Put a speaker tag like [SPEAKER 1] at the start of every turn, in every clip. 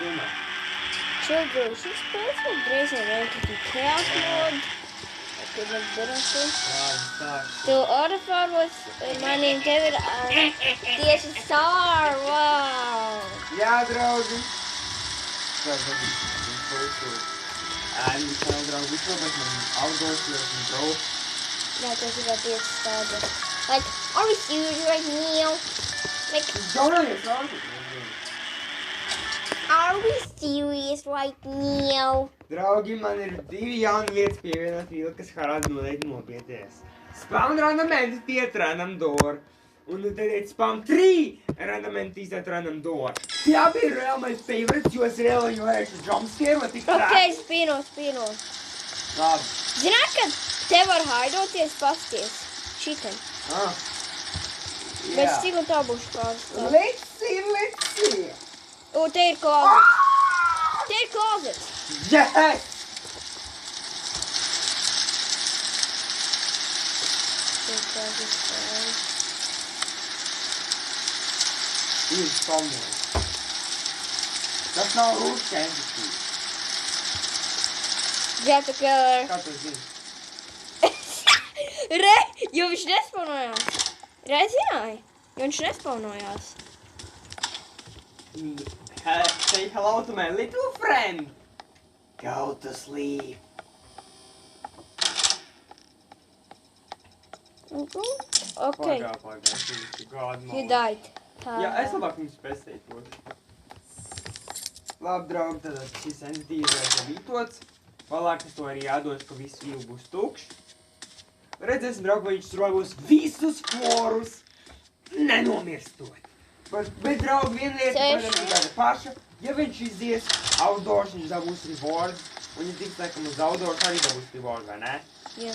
[SPEAKER 1] filmā.
[SPEAKER 2] Children spēles vai drīz jau vienkārši chaos mode? Kur mēs darām to?
[SPEAKER 1] Labi, sāk.
[SPEAKER 2] Tu orafāros maniem tev ir tieši Star, wow!
[SPEAKER 1] Jā, draugi. Tā, and channel draugi, vispār, bet man outdoors ir draugi.
[SPEAKER 2] Jā, tas ir tieši Star. Like, are we serious right now? Like,
[SPEAKER 1] Donājies, nāc!
[SPEAKER 2] are we serious right now?
[SPEAKER 1] Draugi, man ir 2 jauni vietas pievienot vīli, kas harādi noteikti nopieties. Spawn random entity random door. Un tad ir spawn 3 random entity random door. Tie abi ir real my favorites, jo es reāli varēšu jumpscare vai tik
[SPEAKER 2] Ok, spino.
[SPEAKER 1] Labi.
[SPEAKER 2] Zināt, ka te var haidoties pasties. Šitem. Bet cik un tā būšu pārstāv.
[SPEAKER 1] Let's see.
[SPEAKER 2] O, te ir closet. Te ir closet.
[SPEAKER 1] Yes!
[SPEAKER 2] Te ir closet.
[SPEAKER 1] Ir spawnojis. Tas nav rūšķi entity.
[SPEAKER 2] Jeta Keller.
[SPEAKER 1] Kā tu zini?
[SPEAKER 2] Re, jo viņš nespaunojās. Re, zināji? Jo viņš nespaunojās.
[SPEAKER 1] Say hello to my little friend. Go to sleep.
[SPEAKER 2] Ok,
[SPEAKER 1] God,
[SPEAKER 2] you died. Tā.
[SPEAKER 1] Jā, es labāk viņus pēstēju. Labi, draugi, tad šis entity ir vītots. Vēlāk es to arī jādošu, ka viss vīli būs tukšs. Redzēsim, draugi, vai viņš survivos visus florus, nenomirstot. Bet draugi, viena lieta, protams, ir tāda paša. Ja viņš izies outdoors, viņš dabūs reward. Un ja tiks laikam uz outdoors, arī dabūs reward, vai ne?
[SPEAKER 2] Jā.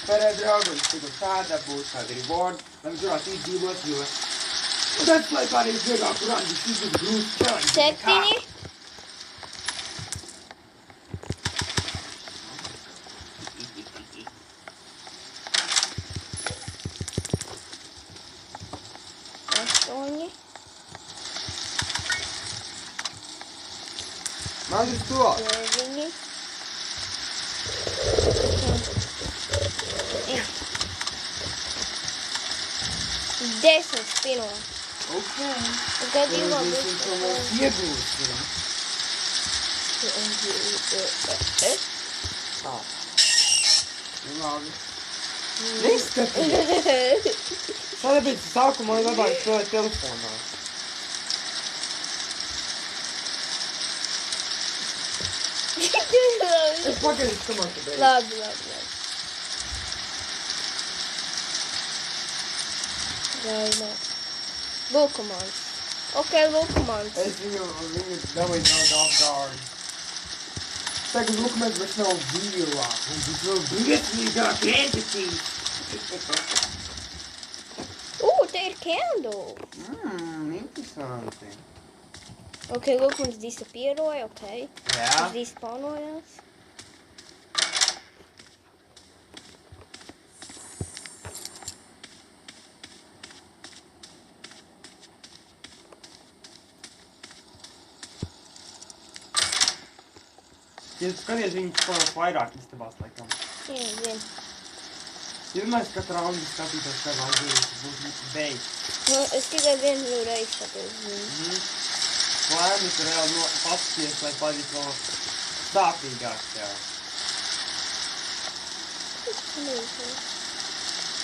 [SPEAKER 1] Pārējā draugi, viņš tik un tā dabūs kādu reward, lai viņš varētu izdzīvot, jo... Un tad, lai pārējais viegāku randi, viņš izdod grūst challenge.
[SPEAKER 2] 7.
[SPEAKER 1] Man ir to!
[SPEAKER 2] 9. Desmit spino.
[SPEAKER 1] Ok.
[SPEAKER 2] Un tad
[SPEAKER 1] Tad
[SPEAKER 2] divā
[SPEAKER 1] mēs viņu to mēs iegūsim. Labi. Neskaties! Tāpēc sākumā ir labāk spēlēt telefonā. Es pagaidīšu, kamēr tu beidz.
[SPEAKER 2] Labi. Gaidā. Lūkumans. Ok, lūkumans.
[SPEAKER 1] Es viņu dabūju daudz off guard. Tagad lūkumens vairs nav vīlā. Un tas vēl briesmīgāk entity.
[SPEAKER 2] Te ir candle.
[SPEAKER 1] Interesanti.
[SPEAKER 2] Ok, lūkumans disappearoja, ok.
[SPEAKER 1] Jā.
[SPEAKER 2] Viņš dispawnojās.
[SPEAKER 1] Ja tu skaties, viņi spēlēs vairāk istabās, laikam.
[SPEAKER 2] Jā, zinu.
[SPEAKER 1] Ja vienmēr katru raundu skatītos tev atzīves, būs beigts.
[SPEAKER 2] Nu, es tikai vienu reizi skatos.
[SPEAKER 1] Lēmi tu reāli paskaties, lai patīk vēl sāpīgāk tev.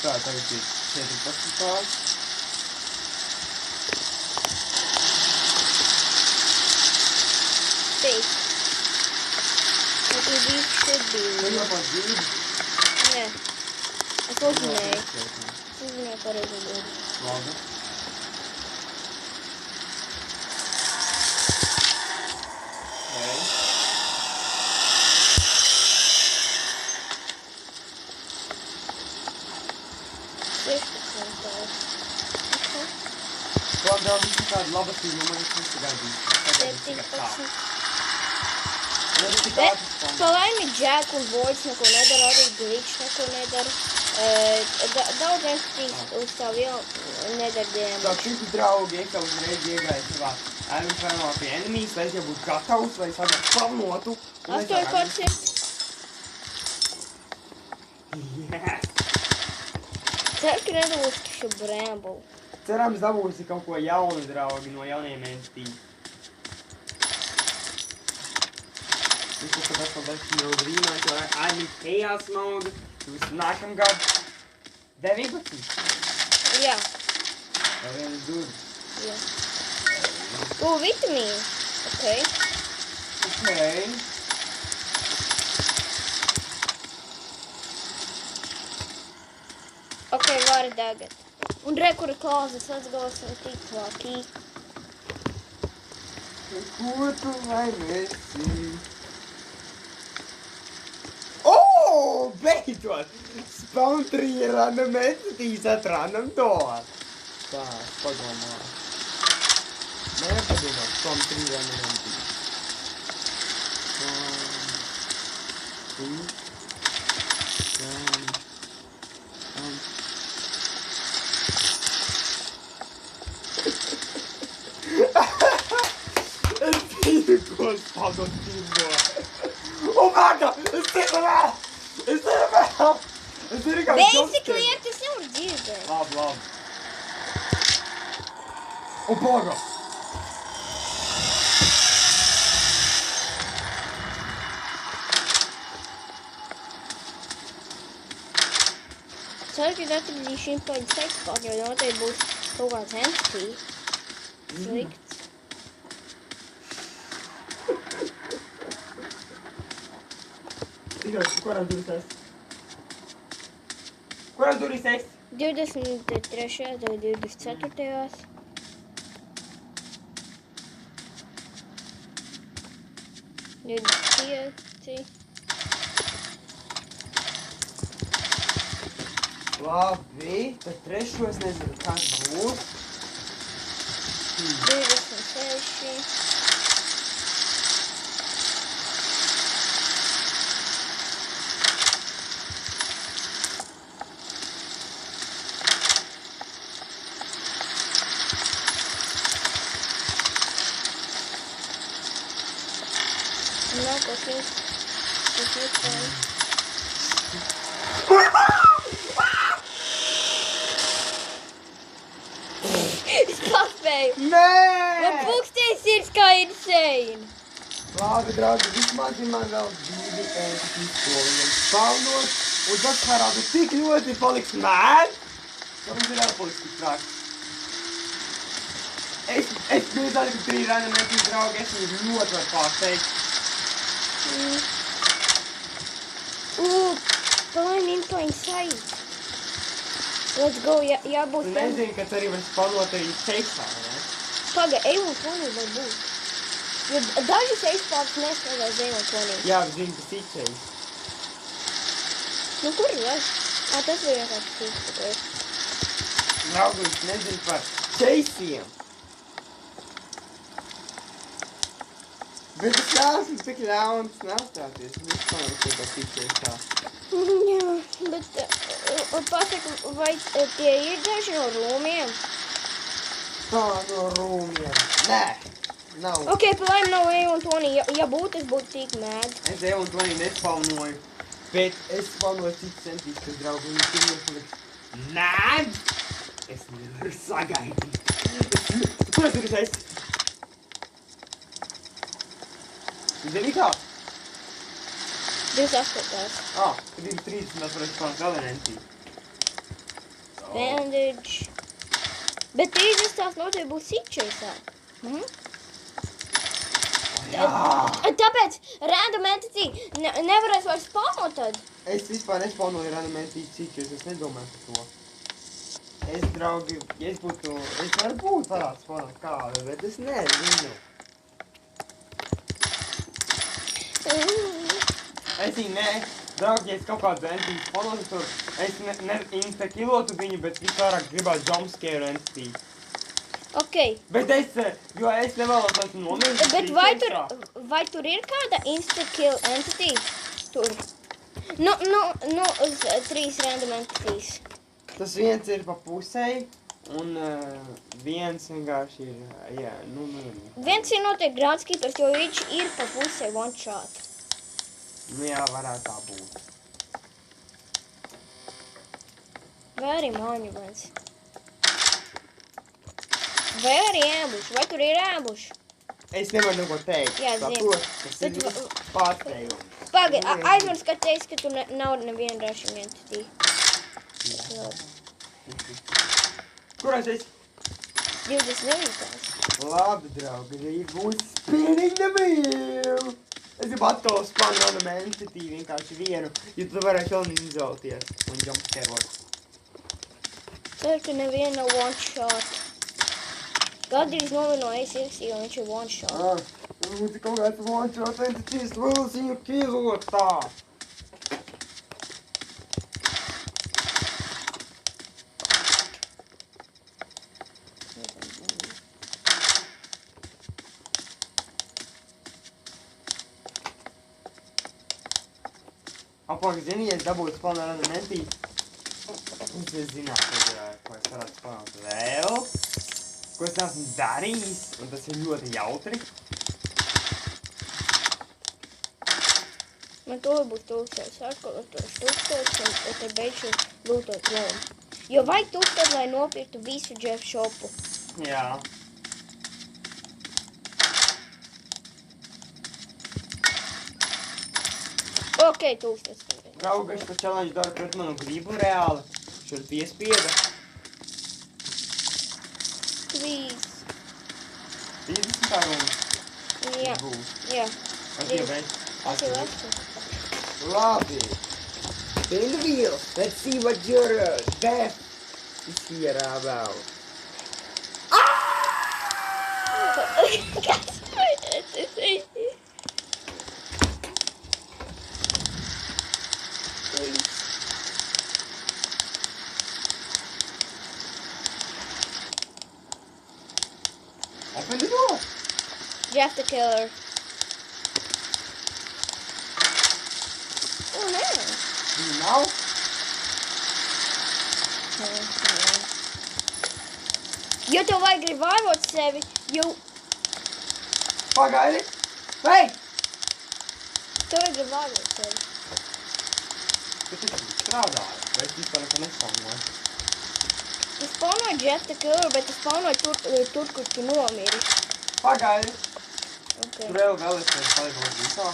[SPEAKER 1] Tā, tagad ir 14.
[SPEAKER 2] Safe. What do these should be?
[SPEAKER 1] Tu jau pats dzīvi?
[SPEAKER 2] Nē. Es uzzinēju. Es uzzinēju pareizi būtu.
[SPEAKER 1] Labi. Labi, daudz visu kādu labastību, man es visu gaidīju. Tagad es tikai tā. Es tik
[SPEAKER 2] Bet
[SPEAKER 1] ātri
[SPEAKER 2] pa laimi Jack un Voids neko nedara, arī Glitch neko nedara. Daudz entities uz tā vielu nedarbiem.
[SPEAKER 1] Tā šiti draugi iekā uzreiz iegāja savā Iron Channel pie enemies, lai es jau būtu gatavs, lai es agrāk spavnotu.
[SPEAKER 2] 8%.
[SPEAKER 1] Yes!
[SPEAKER 2] Ceru, ka nedabūšu šo bramble.
[SPEAKER 1] Cerams dabūsi kaut ko jaunu, draugi, no jauniem entities. Es kaut kad esmu vēl brīnāt, jo Army Chaos mode, jūs nākamgad 19.
[SPEAKER 2] Jā.
[SPEAKER 1] Vai viens durvis.
[SPEAKER 2] Jā. Vitamīni. Ok.
[SPEAKER 1] Okay.
[SPEAKER 2] Ok, vari tagad. Un re, kura klauzes atgūsim tik laki.
[SPEAKER 1] Ko tu vai esi? Oh, beidzot! Spawn 3 random entities at random door. Tā, padomā. Nepadomā, Spawn 3 random entities. Es zinu, ko Spawn 3 Oh my god! Es zinu vēl! Es zinu vēl! Es zinu, kā
[SPEAKER 2] Basically, ja tas jau ir dzirdēt.
[SPEAKER 1] Labi. O, paga!
[SPEAKER 2] Ceru, ka atradīšu influence sekspāku, jo noteikti būs kaut kāds entity. Slikts.
[SPEAKER 1] Tikai, kurā durvis esi? Kurā durvis esi?
[SPEAKER 2] 23. vai 24.
[SPEAKER 1] Labi, tad trešo es nezinu, kas būs.
[SPEAKER 2] 26. Nav kaut kas vispār. Es paspēju.
[SPEAKER 1] Nē!
[SPEAKER 2] Man pūkstējs ir kā insane.
[SPEAKER 1] Labi, draugi, vismaz ir man vēl 2 entities, ko viņam spawnot, un tas parādu tik ļoti paliks mad, ka mums ir vēl paliks tik traks. Es biju tādi, ka 3 random entities, draugi, es viņu ļoti var pārsteigt.
[SPEAKER 2] Paim in plain sight. Let's go, jābūt
[SPEAKER 1] Tu nezini, ka tu arī var spawnot arī safe'ā, ne?
[SPEAKER 2] Paga, A120 var būt. Jo daži safe'pāds nestrādā uz A120.
[SPEAKER 1] Jā, zini, tas ir safe.
[SPEAKER 2] Nu, kur ir vēl? Tas bija vienkārši cits.
[SPEAKER 1] Draugi, es nezinu par chase'iem. Bet es neesmu tik ļauns nestāties. Es pamanu, ka tas ir chase'ā.
[SPEAKER 2] Jā, bet pasaka, vai tie ir daži no rūmiem?
[SPEAKER 1] Tā no rūmiem. Nē, nav.
[SPEAKER 2] Ok, palaim nav A120. Ja būtu, es būtu tik mad.
[SPEAKER 1] Es A120 nespawnoju, bet es spawnoju citus entities, kas draugi viņi tur iepaliks. Nē! Es nevaru sagaidīt. Kur es tur esi? Zini kā?
[SPEAKER 2] 28.
[SPEAKER 1] Kad ir 30, mēs varētu spawnot vēl vienu entity.
[SPEAKER 2] Bandage. Bet 30 tās noteikti būs sitchase'ā.
[SPEAKER 1] Jā!
[SPEAKER 2] Tāpēc random entity nevarēs vairs spawnot tad.
[SPEAKER 1] Es vispār nespawnoju random entities citus, es nedomāju par to. Es, draugi, ja es būtu, es varbūt varētu spawnot kādu, bet es nezinu. Es viņu ne, draugi, ja es kaut kādu entities spawnotu tur, es ne insta-killotu viņu, bet visvairāk gribētu jumpscare entity.
[SPEAKER 2] Ok.
[SPEAKER 1] Bet jo es nevēlos esmu nomirst.
[SPEAKER 2] Bet vai tur ir kāda insta-kill entity? Tur. Nu, uz 3 random entities.
[SPEAKER 1] Tas viens ir pa pusei, un viens vienkārši ir, jā, nu.
[SPEAKER 2] Viens ir noteikti groundskeepers, jo viņš ir pa pusē one shot.
[SPEAKER 1] Nu jā, varētu tā būt.
[SPEAKER 2] Vai arī monumentus. Vai arī ambush. Vai tur ir ambush?
[SPEAKER 1] Es nevaru neko teikt.
[SPEAKER 2] Jā, zinu.
[SPEAKER 1] Saprot, tas ir
[SPEAKER 2] Bet
[SPEAKER 1] pārsteigums.
[SPEAKER 2] Pagaid, aizmirst, ka teiks, ka tur nav neviena rushing entity.
[SPEAKER 1] Kur es esmu?
[SPEAKER 2] 29.
[SPEAKER 1] Labi, draugi, rīt būs spinning the wheel. Es gribu atkal spanu random entity vienkārši vienu, jo tu varēsi vēl izauties un jumpscarot.
[SPEAKER 2] Ceru, ka neviena nav one shot. Gandrīz novienoja ierakstīju, un viņš ir one shot.
[SPEAKER 1] Varbūt ir kaut kāds one shot entities, vēlas viņu kīzot tā. Apāk, zini, ja es dabūtu spanu random entity, es zinātu, ko es varētu spanot vēl. Ko es neesmu darījis, un tas ir ļoti jautri.
[SPEAKER 2] Man to būs 1000. Sāku ar to 1000, un te beigšu lūtot prom. Jo vajag 1000, lai nopirktu visu Jeff shopu.
[SPEAKER 1] Jā.
[SPEAKER 2] Ok, 1000.
[SPEAKER 1] Draugi, es to challenge daru pret manu gribu reāli. Šur piespieda.
[SPEAKER 2] 3.
[SPEAKER 1] 30 runa.
[SPEAKER 2] Jā,
[SPEAKER 1] Būs.
[SPEAKER 2] jā.
[SPEAKER 1] Es jau beidz.
[SPEAKER 2] Tas ir labs.
[SPEAKER 1] Labi. Spin the wheel. Let's see what your death is here about.
[SPEAKER 2] Kas tas ir?
[SPEAKER 1] Open the door.
[SPEAKER 2] Jeff the Killer. Oh, no.
[SPEAKER 1] Do you know?
[SPEAKER 2] Jo tev vajag revivot sevi, jo
[SPEAKER 1] Pagaidi. Hei!
[SPEAKER 2] tev vajag revivot sevi.
[SPEAKER 1] Tu taču strādāji. Vai es vispār neko nespaunoju?
[SPEAKER 2] Tu spawnoji Jeff the Killer, bet tu spawnoji tur, kur tu nomiri.
[SPEAKER 1] Pagaidi.
[SPEAKER 2] Okay.
[SPEAKER 1] Tur vēl es palieku visā.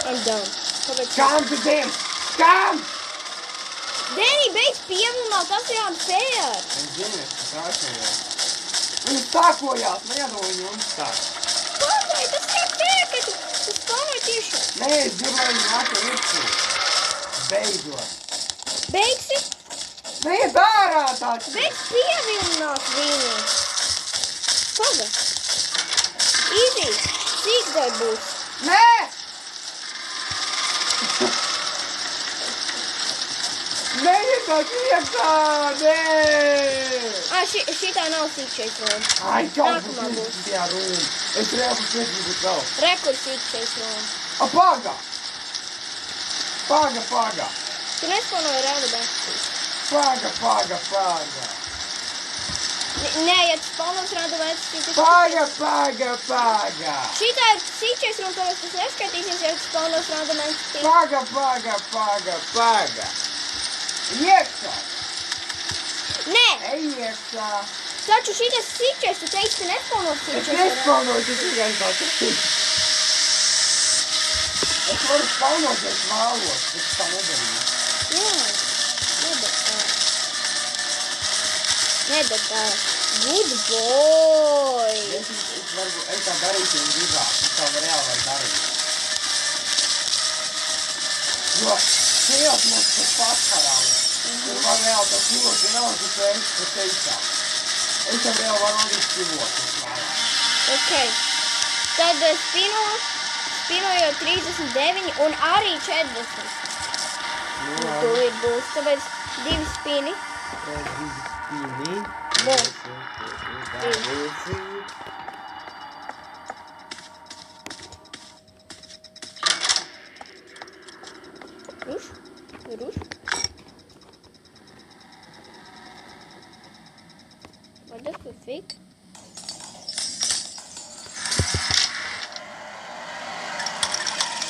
[SPEAKER 2] I'm done. Kāpēc?
[SPEAKER 1] Come to them! Come!
[SPEAKER 2] Deni, beidz pievilināt, tas ir unfair.
[SPEAKER 1] Es zinu, es sākojos. Viņi sākojās, neiedoju viņu un sāk.
[SPEAKER 2] Pagaid, tas ir unfair, ka tu spawnoji tieši.
[SPEAKER 1] Nē, es gribu, lai viņi nāk ar virsū. Beidzot.
[SPEAKER 2] Beigsi?
[SPEAKER 1] Neiet ārā taču!
[SPEAKER 2] Beidz pievilināt viņu. Pagaid. Easy. Sīkdai būs.
[SPEAKER 1] Nē! Neiet taču iekšā! Nē!
[SPEAKER 2] Šitā nav sīkšais roma.
[SPEAKER 1] Ai, kaut
[SPEAKER 2] Nākamā
[SPEAKER 1] kur
[SPEAKER 2] būs.
[SPEAKER 1] tajā rūmā. Es reāli piedzīvot vēl.
[SPEAKER 2] Rekur sīkšais roma.
[SPEAKER 1] A, paga! Paga, paga!
[SPEAKER 2] Tu nespawnoji rādu bēstis.
[SPEAKER 1] Paga!
[SPEAKER 2] Nē, ja tu spawnos rādu bēstis,
[SPEAKER 1] Paga!
[SPEAKER 2] Šitā ir sīkšais roma, tāpēc tas neskaitīsies, ja tu spawnos rādu bēstis.
[SPEAKER 1] Paga! Iekšā!
[SPEAKER 2] Nē,
[SPEAKER 1] Ej iekšā!
[SPEAKER 2] taču šitas sīkšais, tu teici, ka nespawnos
[SPEAKER 1] Es
[SPEAKER 2] sīkšais roma.
[SPEAKER 1] nespaunoju, tas tikai tāds. Es varu spaunot, ja es vēlos, bet tā nedarīju.
[SPEAKER 2] Jā, nedara. Good boy.
[SPEAKER 1] Es tā darītu un gribētu, es tā reāli var darīt. Jo šajos mums tas paskarāli. Tur var reāli tas dzīvot, ja nav tas veids, ko teicā. Es tam reāli varu arī dzīvot, es vēlāk.
[SPEAKER 2] Ok. Tad spinoju 39 un arī 40. Tu ir būs, tāpēc 2 spini.
[SPEAKER 1] Spini.
[SPEAKER 2] Būs.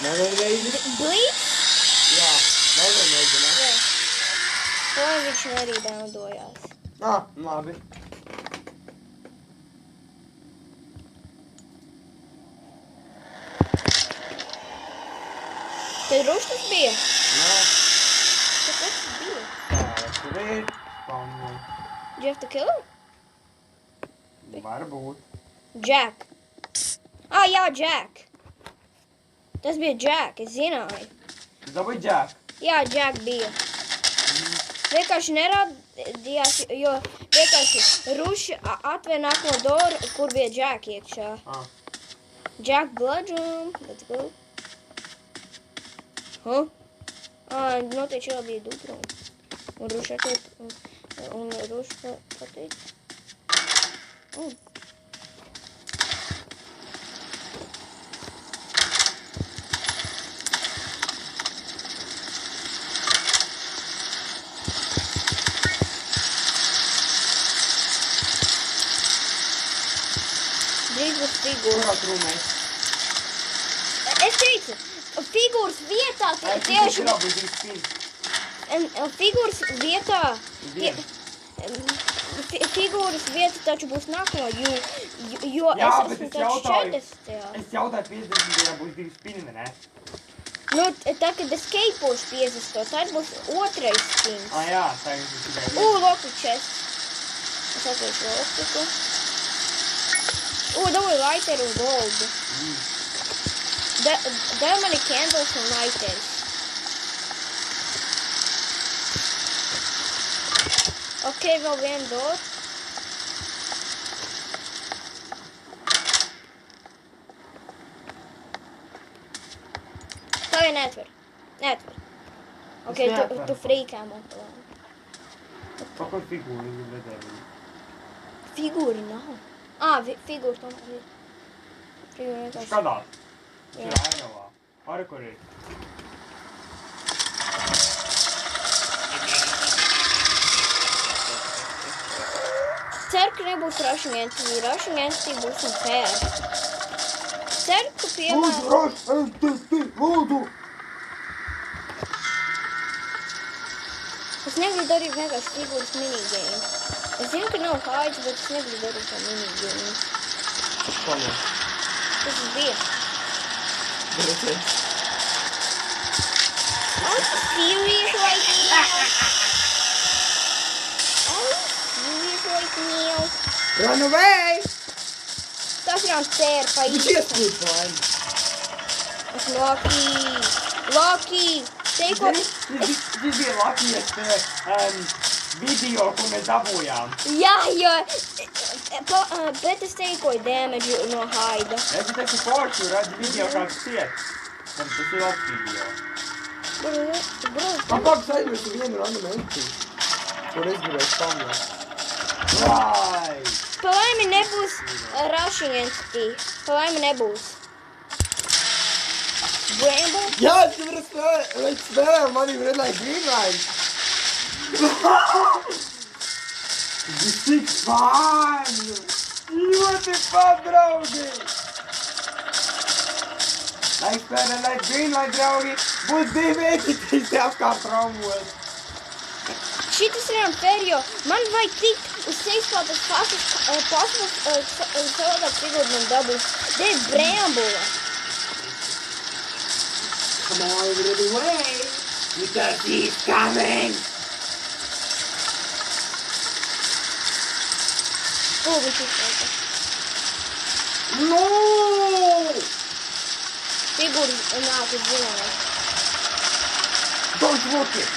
[SPEAKER 1] Nevienu reizi?
[SPEAKER 2] Blīts?
[SPEAKER 1] Jā, nevienu reizi, ne?
[SPEAKER 2] Jā. Lai viņš arī daudojās.
[SPEAKER 1] Labi.
[SPEAKER 2] Tad ruškas bija?
[SPEAKER 1] Nē.
[SPEAKER 2] Tad kas tas bija?
[SPEAKER 1] Tur ir. Pamēr.
[SPEAKER 2] Jeff the Killer?
[SPEAKER 1] Varbūt.
[SPEAKER 2] Jack. Jā, Jack. Tas bija Jack, es zināju.
[SPEAKER 1] Dabūj Jack.
[SPEAKER 2] Jā, Jack bija. Vienkārši nerādījās, jo vienkārši ruši atvēr nākamo doru, kur bija Jack iekšā. Jack Bludgeon. Let's go. Noteikti jau bija dubrum. Un ruši atvēr. Un ruši pateikt. Drīz būs figūras.
[SPEAKER 1] Kurā trūmēs?
[SPEAKER 2] Es teicu, figūras vietā
[SPEAKER 1] Tieši būs 2 spīni.
[SPEAKER 2] Figūras vietā.
[SPEAKER 1] Viens.
[SPEAKER 2] Figūras vieta taču būs nākamā, jo
[SPEAKER 1] Jā,
[SPEAKER 2] es
[SPEAKER 1] bet
[SPEAKER 2] esmu
[SPEAKER 1] es
[SPEAKER 2] taču
[SPEAKER 1] jautāju.
[SPEAKER 2] 40.
[SPEAKER 1] Es jautāju 50. būs 2 spīni, ne?
[SPEAKER 2] Nu, tad, kad es keipošu 50, tad būs otrais spins.
[SPEAKER 1] Jā, tagad es tikai
[SPEAKER 2] Loku chest. Es atvēršu loku. Dabūju lighter un gold. Dēl mani candles un lighters. Ok, vēl vienu dot. Tagad neatver. Ok, tu frīkā man plānu.
[SPEAKER 1] Pakot figūru uz vedēju.
[SPEAKER 2] Figūra nav. Figūra tomēr ir. Figūra vienkārši.
[SPEAKER 1] Skatās.
[SPEAKER 2] Jā.
[SPEAKER 1] Ir ainavā. Arī kur ir.
[SPEAKER 2] Ceru, ka nebūs Rushing Entity. Rushing Entity būs un fair. Ceru, ka piemēram...
[SPEAKER 1] Rushing Entity, lūdzu!
[SPEAKER 2] Es negribu darīt vienkārši figūras minigame. Es zinu, ka nav haids, bet es negribu darīt tā minigame.
[SPEAKER 1] Pamēr.
[SPEAKER 2] Tas bija.
[SPEAKER 1] Redzēs.
[SPEAKER 2] I'm serious right now.
[SPEAKER 1] Run away!
[SPEAKER 2] Tas jau cēr pa
[SPEAKER 1] Viņš
[SPEAKER 2] īstu.
[SPEAKER 1] ieskrīt laimi.
[SPEAKER 2] Es Loki! Teiko...
[SPEAKER 1] Šis bija Lakijas video, ko mēs dabūjām.
[SPEAKER 2] Jā, jo... Bet es teikoju damage no haida.
[SPEAKER 1] Es teicu foršu, redzi video, kāds ciet. Tas ir labs video. Pagaidzi aizmirsu vienu random entry, kur es gribēju spamēt. Vai!
[SPEAKER 2] Pa laimi nebūs Rushing Entity. Pa laimi nebūs. Bramble?
[SPEAKER 1] Jā, es varu spēlēt, man ir red light, green light. Tas ir tik fun! Ļoti fun, draugi! Lai spēlē red light, green light, draugi, būs 2 entities apkārt traumos.
[SPEAKER 2] Šitas ir unfair, jo man vajag tikt uz seispātas pasmas savādāk figūru man dabūs. Te ir Bramble.
[SPEAKER 1] Come on, run away! Because he's coming!
[SPEAKER 2] Viņš izslēgta.
[SPEAKER 1] No!
[SPEAKER 2] Figūras nāk uz zināju.
[SPEAKER 1] Don't look it!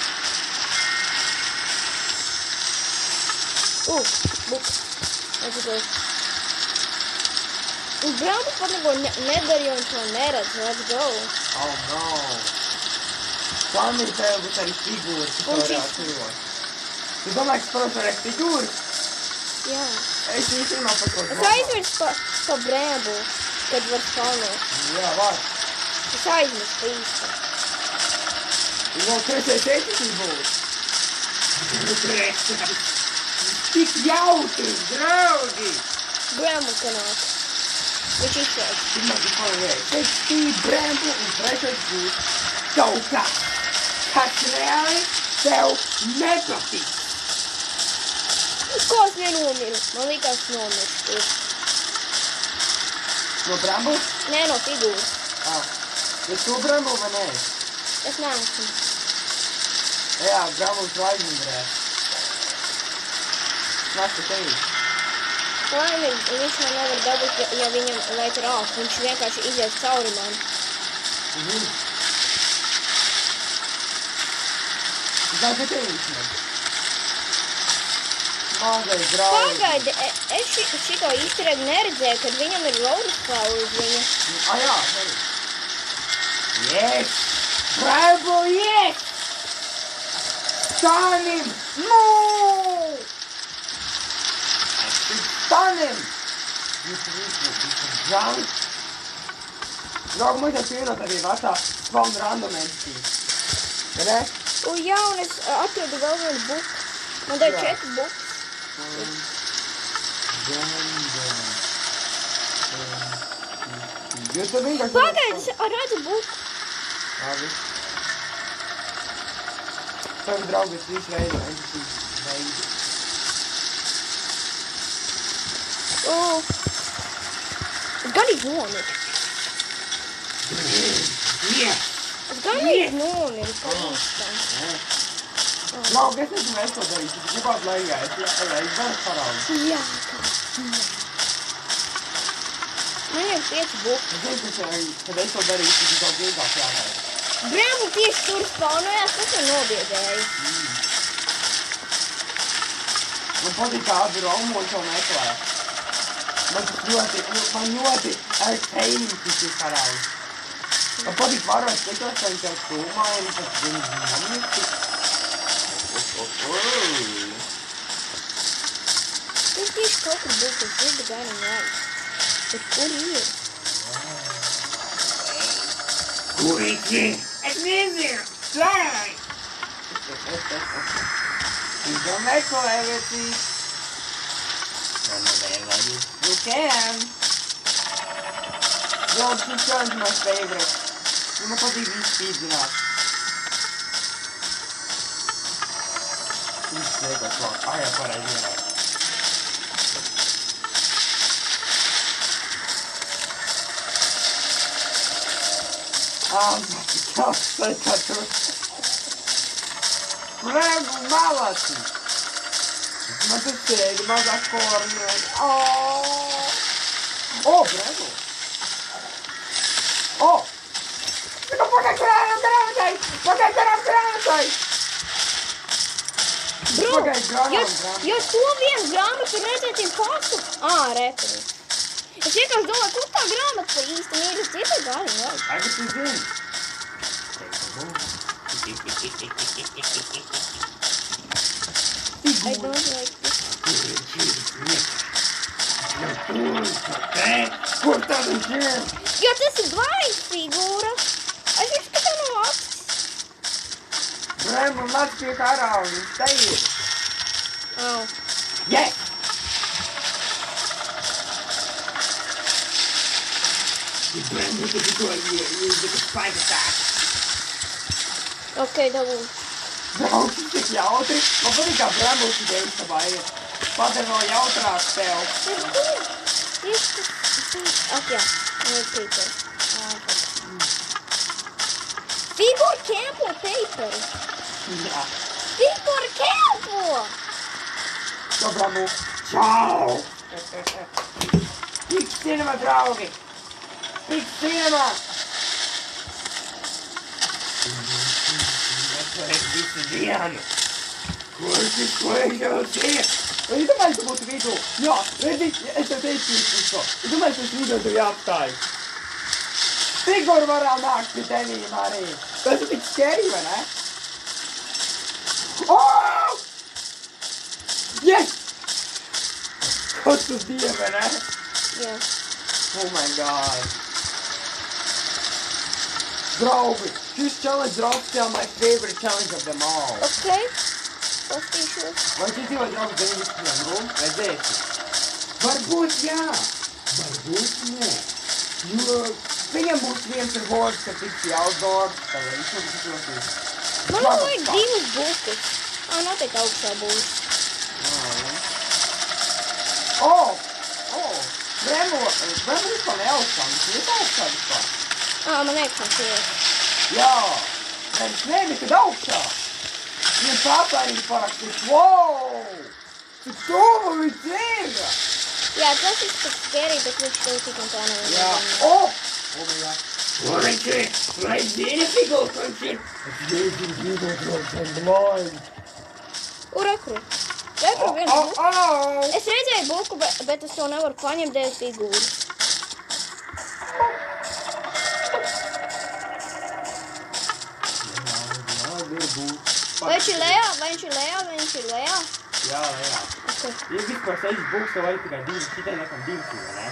[SPEAKER 2] Book. Let's go. Un Bramble pat neko nedarīja un to neredz. Let's go.
[SPEAKER 1] Oh no! Samī tev būs arī figūras, kas
[SPEAKER 2] Un
[SPEAKER 1] varētu
[SPEAKER 2] šis-
[SPEAKER 1] atceros. Tu domāji, ka spēlēs varēs figūras?
[SPEAKER 2] Jā.
[SPEAKER 1] Es īsti nav par ko
[SPEAKER 2] Es aizmirsu pa Bramble, kad var spawnēt.
[SPEAKER 1] Jā, var.
[SPEAKER 2] Es aizmirsu pa īstu.
[SPEAKER 1] Tu vēl trešais etiķis būs. Tik jautri, draugi!
[SPEAKER 2] Bramble kanāk. Viņš izslēdz.
[SPEAKER 1] Pirmais ir palīdz. Tekstīvi, brembu un trešais būs kaut kas. Kas reāli tev nepatīk.
[SPEAKER 2] Ko es nenomiru? Man likās nomirstu.
[SPEAKER 1] No brembu?
[SPEAKER 2] Nē, no figūras.
[SPEAKER 1] Bet tu brembu vai nē?
[SPEAKER 2] Es neesmu.
[SPEAKER 1] Jā, brembu zvaigžņu. Nāc, tevi.
[SPEAKER 2] Laimīgi, viņš man nevar dabūt, ja viņam vajag rākt. Viņš vienkārši izies cauri man.
[SPEAKER 1] Zini, ka tevi izsniedz. Mazais draugs.
[SPEAKER 2] Pagaidi, es šito īsterēgu neredzēju, kad viņam ir Lourasflau uz viņa.
[SPEAKER 1] Jā, tevi. Yes! Bravo, yes! Stanim! No! Stanim! Jūs drunk. Draugi, mums jau pienot arī vecā spawn randomensī. Re?
[SPEAKER 2] Jā, un es atradu vēl vienu buku. Man dēļ 4 bukas.
[SPEAKER 1] Jūs tad vienkārši...
[SPEAKER 2] Pagaidi, es redzu buku.
[SPEAKER 1] Labi. Tavi draugi es visu veidu.
[SPEAKER 2] Es ganīgi nomiru. Es ganīgi nomiru.
[SPEAKER 1] Draugi, es nezinu, es to darīšu. Tu gribētu laigā. Es varu parādu.
[SPEAKER 2] Jā, man ir 5 bukas.
[SPEAKER 1] Es zinu, kad es to darīšu, tu daudz ilgāk jāgaida.
[SPEAKER 2] Brēmu tieši tur spaunojās, tas man nobiedēja.
[SPEAKER 1] Man patīk kādu romu un šo meklē. Man ļoti entertaining šis parāds. Man patīk varot citos, ka viņš jau stūmāja un pēc viņas nomīsti.
[SPEAKER 2] Es tieši kaut kur buku, es gribu garam vajag. Bet kur ir?
[SPEAKER 1] Kur iki? Es nezinu! Slēj! Viņš jau meklē vietīs. You can! Yo, this one's my favorite. Man patīk viņu spīdzināt. Viņš nekas vēl. Jā, pareizi vienā. Tas tā tur. Bregu malaci. Man tas sēdi mazā korņā. Bregu. Pagaid grāmatai!
[SPEAKER 2] Bro, jo to vienu grāmatu redzētiem faktu. Reperi. Es vienkārši domāju, kur tā grāmata pa īsti mīļas citai gaļi vajag.
[SPEAKER 1] Tagad tu zini.
[SPEAKER 2] I don't like this.
[SPEAKER 1] Kur tad viņš ir?
[SPEAKER 2] Jo tas ir dvaigs figūra. Es izskatā no acis.
[SPEAKER 1] Brēmu nāc pie karā un viņš te ir. Yes! Brēmu tu tikko ir spike attack.
[SPEAKER 2] Ok, dabū.
[SPEAKER 1] Draugs, tik jautri. Man patīk kā Brēmu šitā istabā ir. Padara vēl jautrāk tev.
[SPEAKER 2] Tieši tas. Jā. Man ir paper. Figūra kempo paperi.
[SPEAKER 1] Jā.
[SPEAKER 2] Figūra kempo!
[SPEAKER 1] Čau, Brēmu. Čau! Pik cinema, draugi! Pik cinema! Meklēs visu dienu. Ko es jau tie? Es domāju, tu būtu vidū. Jā, redzi, es tev teicu visu. Es domāju, tu vidū tev jāapstāj. Figūri varām nākt pie tenīm arī. Tas ir tik scary, vai ne? Yes! Kaut tu dieve, ne?
[SPEAKER 2] Jā.
[SPEAKER 1] Oh my god. Draugi, šis challenge ir oficiāli my favorite challenge of them all.
[SPEAKER 2] Ok. Pastīšos.
[SPEAKER 1] Vai tu dzīvo draugi 90 rūmu? Redzēsi? Varbūt jā. Būs nē. Jo viņam būs viens ar hords, ka tiks outdoors, tā lai viņš būs izlasīs.
[SPEAKER 2] Man vēl vajag divus bukus. Noteikti augstā būs.
[SPEAKER 1] Bremo vispār neaugstām, viņš ir augstā vispār.
[SPEAKER 2] Man liekas, ir.
[SPEAKER 1] Jā, viņš nekad augstā. Viņam tāpēc parakstīt, wow! Cik tuvu viņš ir!
[SPEAKER 2] Jā, tas ir tik scary, bet viņš to tik un tā nevar.
[SPEAKER 1] Jā, jā. Kur viņš ir? Vai zini, figūs, kur viņš ir? Es blind.
[SPEAKER 2] Rekru viens buku. Es redzēju buku, bet es to nevaru paņemt dēļ figūras. Vai viņš ir lejā?
[SPEAKER 1] Jā, lejā.
[SPEAKER 2] Okay.
[SPEAKER 1] Ja vispār 6 buks, tev vajag tikai 2, šitai nekam 2 ir, ne?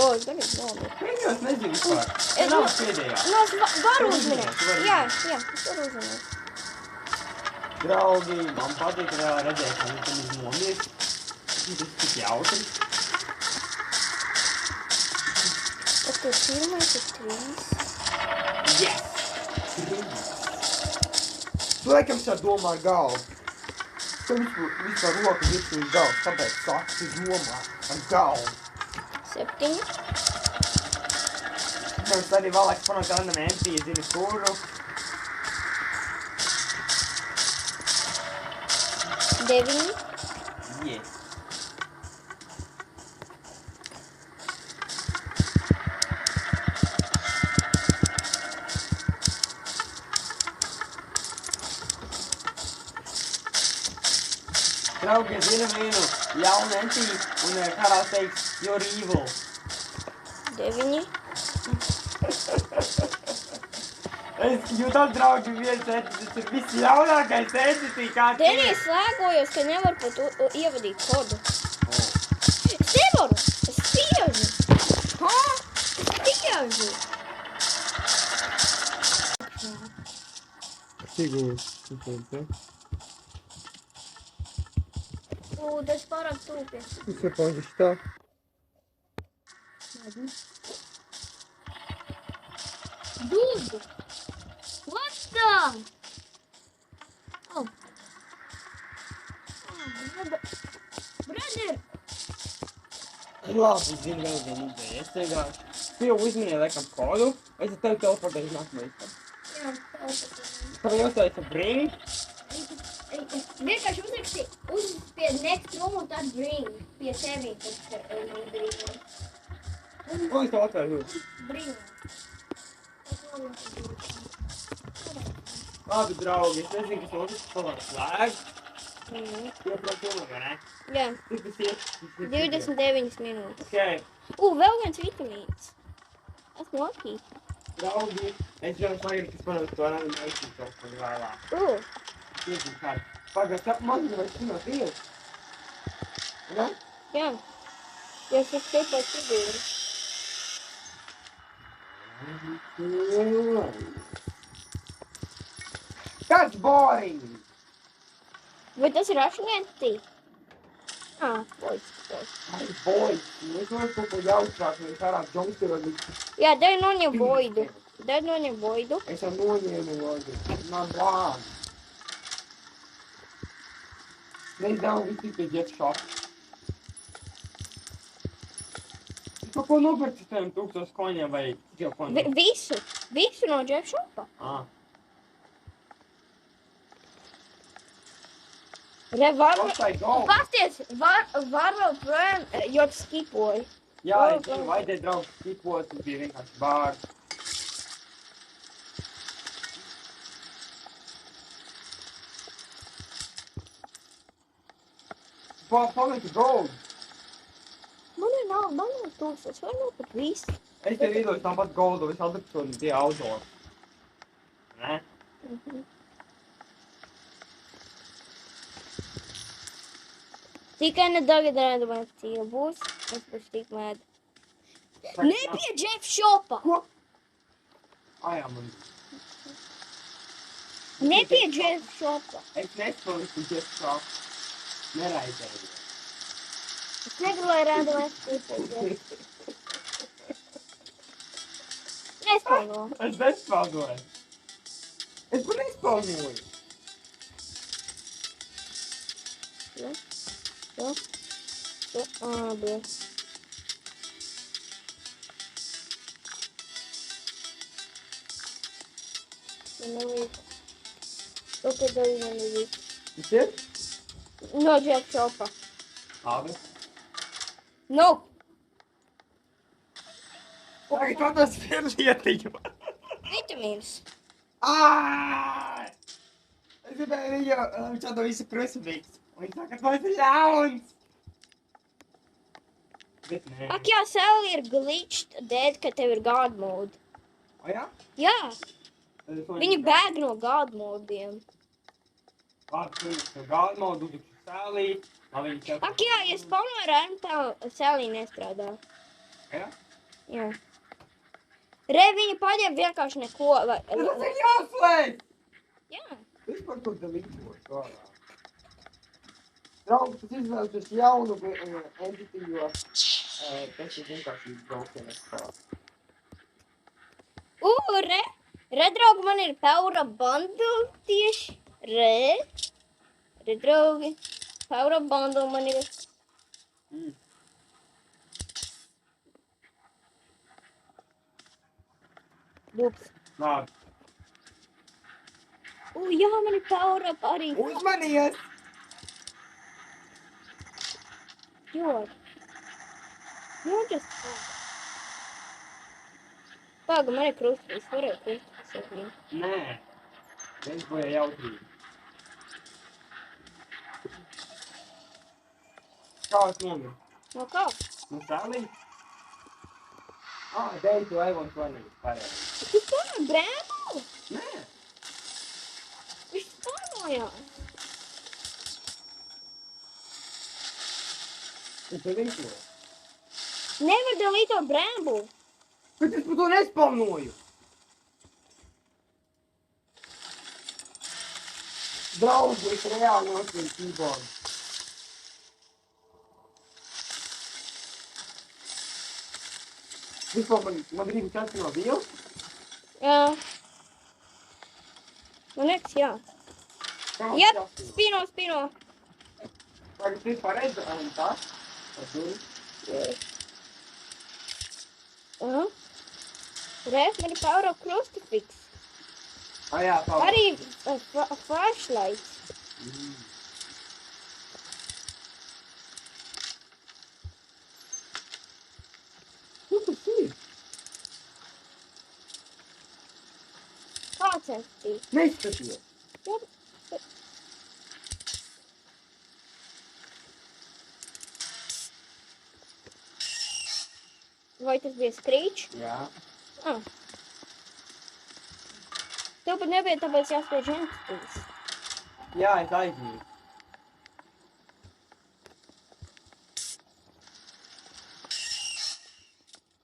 [SPEAKER 2] Es darīju nomu.
[SPEAKER 1] Viņos nezinu vispār. Tas nav pēdējā.
[SPEAKER 2] Es varu uzminēt. Jā, es varu uzminēt.
[SPEAKER 1] Draugi, man patīk reāli redzēt, ka viņš tam nomies. Tas ir tik jautri.
[SPEAKER 2] Tas pirmais ir 3.
[SPEAKER 1] Yes! 3. Tu laikam šā domā ar galvu. Tu vispār roku virsū uz galvu, kāpēc saka, tu domā ar galvu.
[SPEAKER 2] 7.
[SPEAKER 1] Mums arī vēl laiks panākt randam MP, zini kuru.
[SPEAKER 2] 9.
[SPEAKER 1] Yes. Draugi, zinu vienu jaunu entiju un karā teiks, you're evil.
[SPEAKER 2] 9.
[SPEAKER 1] Es jūtos, draugi, viens entitis ir visjaunākais entitis, kā tu.
[SPEAKER 2] Denī, es slēgojos, ka nevaru pat ievadīt kodu. Es nevaru! Es spiežu! Es spiežu!
[SPEAKER 1] Figūra.
[SPEAKER 2] Tas pārāk tūpies.
[SPEAKER 1] Все, помнишь, что?
[SPEAKER 2] Dude! What the? Oh. Brother!
[SPEAKER 1] Labi, zinu vēl vienu ideju. Es vienkārši, tu jau uzminēji laikam kodu, es tev teleportēšu nākamajā istam.
[SPEAKER 2] Jā, teleportēšu.
[SPEAKER 1] Tev jau uztaica bring?
[SPEAKER 2] Vienkārši uzraksti pie next room un tad bring pie sevi, tad bring.
[SPEAKER 1] Ko es tev atvēru?
[SPEAKER 2] Bring.
[SPEAKER 1] Labi, draugi, es nezinu, kas otrs savāk slēg. Ieprāt, vai ne?
[SPEAKER 2] Jā.
[SPEAKER 1] Cik tas ir?
[SPEAKER 2] 29 minūtes.
[SPEAKER 1] Okay.
[SPEAKER 2] Vēl viens vitamīns. Esmu lucky.
[SPEAKER 1] Draugi, es jau sagribu, kas panāk to rādu meitīt kaut ko vēlāk. Tiešām kādu. Pagad, mazinu vai spinot iet. Ne?
[SPEAKER 2] Jā. Ja es esmu pēc figūru.
[SPEAKER 1] That's boring!
[SPEAKER 2] Vai tas ir ašņētī? Boys.
[SPEAKER 1] Ai, boys! Es varu kaut ko jautrāk, vai karāt džongstyrot.
[SPEAKER 2] Jā, dēļ noņem voidu.
[SPEAKER 1] Es jau noņēmu voidu. Man blād. Neizdevu visi pie Jet Shop. Es kaut ko nopirci tiem 1000 koņiem vai jau koņiem?
[SPEAKER 2] Visu no Jet Shopa. Pasties, var vēl projām, jo tu skipoji.
[SPEAKER 1] Jā, es zinu, vajadzēja draugs skipot, tas bija vienkārši bārds. Pameti gold!
[SPEAKER 2] Man nav tūs, es varu nopirkt visu.
[SPEAKER 1] Es tev iedošu tāpat goldu, es atlikšu un tie outdoor. Ne?
[SPEAKER 2] Tikai ne tagad redzamais cīla būs, es būšu tik mēd. Ne pie Jeff Shopa!
[SPEAKER 1] Ko? Jā, man.
[SPEAKER 2] Ne pie Jeff Shopa!
[SPEAKER 1] Es nespēlēšu Jet Shop. Neraizējies.
[SPEAKER 2] Es negribu, lai rādās pusēs. Nespēlno.
[SPEAKER 1] Es nespēlnoju. Es kur nespēlnoju.
[SPEAKER 2] Ja. Abi. Man nevajag. Opet arī man nevajag.
[SPEAKER 1] Tas ir?
[SPEAKER 2] No Jack Chopa.
[SPEAKER 1] Labi.
[SPEAKER 2] No!
[SPEAKER 1] Tagad man tas ir lietiņu.
[SPEAKER 2] Vitamīns.
[SPEAKER 1] Āj! Es gribēju viņu čādu visu krucifiks. Un viņš saka, ka tas ir ļauns. Bet nē.
[SPEAKER 2] Ak jā, Sally ir glitched dēļ, ka tev ir god mode.
[SPEAKER 1] O jā?
[SPEAKER 2] Jā, viņi bēg no god modiem.
[SPEAKER 1] Labi, tu no galda modu, tu sēlī.
[SPEAKER 2] Ak jā, ja spawno ar armu, tā Sally nestrādā.
[SPEAKER 1] Jā?
[SPEAKER 2] Jā. Re, viņa paņem vienkārši neko.
[SPEAKER 1] Tas ir jāslēdz!
[SPEAKER 2] Jā.
[SPEAKER 1] Es par to dalītos ārā. Draugs, tas izvēlēties jaunu entity, jo tas ir vienkārši braucienais pār.
[SPEAKER 2] Re, draugi, man ir Power Bundle tieši. Re, draugi, Power Bundle man ir. Dups.
[SPEAKER 1] Labi.
[SPEAKER 2] Jā, man ir Power Up arī.
[SPEAKER 1] Uzmanies!
[SPEAKER 2] Jo, just... Paga, man ir krustīs, varēja krustīs ar viņu.
[SPEAKER 1] Nē. Viens boja jautrību. Kā es nomiru?
[SPEAKER 2] No kā?
[SPEAKER 1] No sēlī? Day to I-120. Pareizi.
[SPEAKER 2] Tu spānoji brēmu?
[SPEAKER 1] Nē.
[SPEAKER 2] Viņš spānojās.
[SPEAKER 1] Es to vinkoju.
[SPEAKER 2] Nevar dalīt to brēmu.
[SPEAKER 1] Bet es par to nespamnoju. Draugi, es reāli nosvīju keyboard. Vispār man grib časti no vīles?
[SPEAKER 2] Man liekas, jā. Jā, spino.
[SPEAKER 1] Tagad ir pareizi, un tā?
[SPEAKER 2] Reiz man ir Power Up Crucifix.
[SPEAKER 1] Jā, tā.
[SPEAKER 2] Arī flashlights.
[SPEAKER 1] Tas ir?
[SPEAKER 2] Kāds entitīs?
[SPEAKER 1] Neizskaties.
[SPEAKER 2] Vai tas bija Screech?
[SPEAKER 1] Jā.
[SPEAKER 2] Tev pat nebija tāpēc jāspēj entitīs.
[SPEAKER 1] Jā, es aizmīju.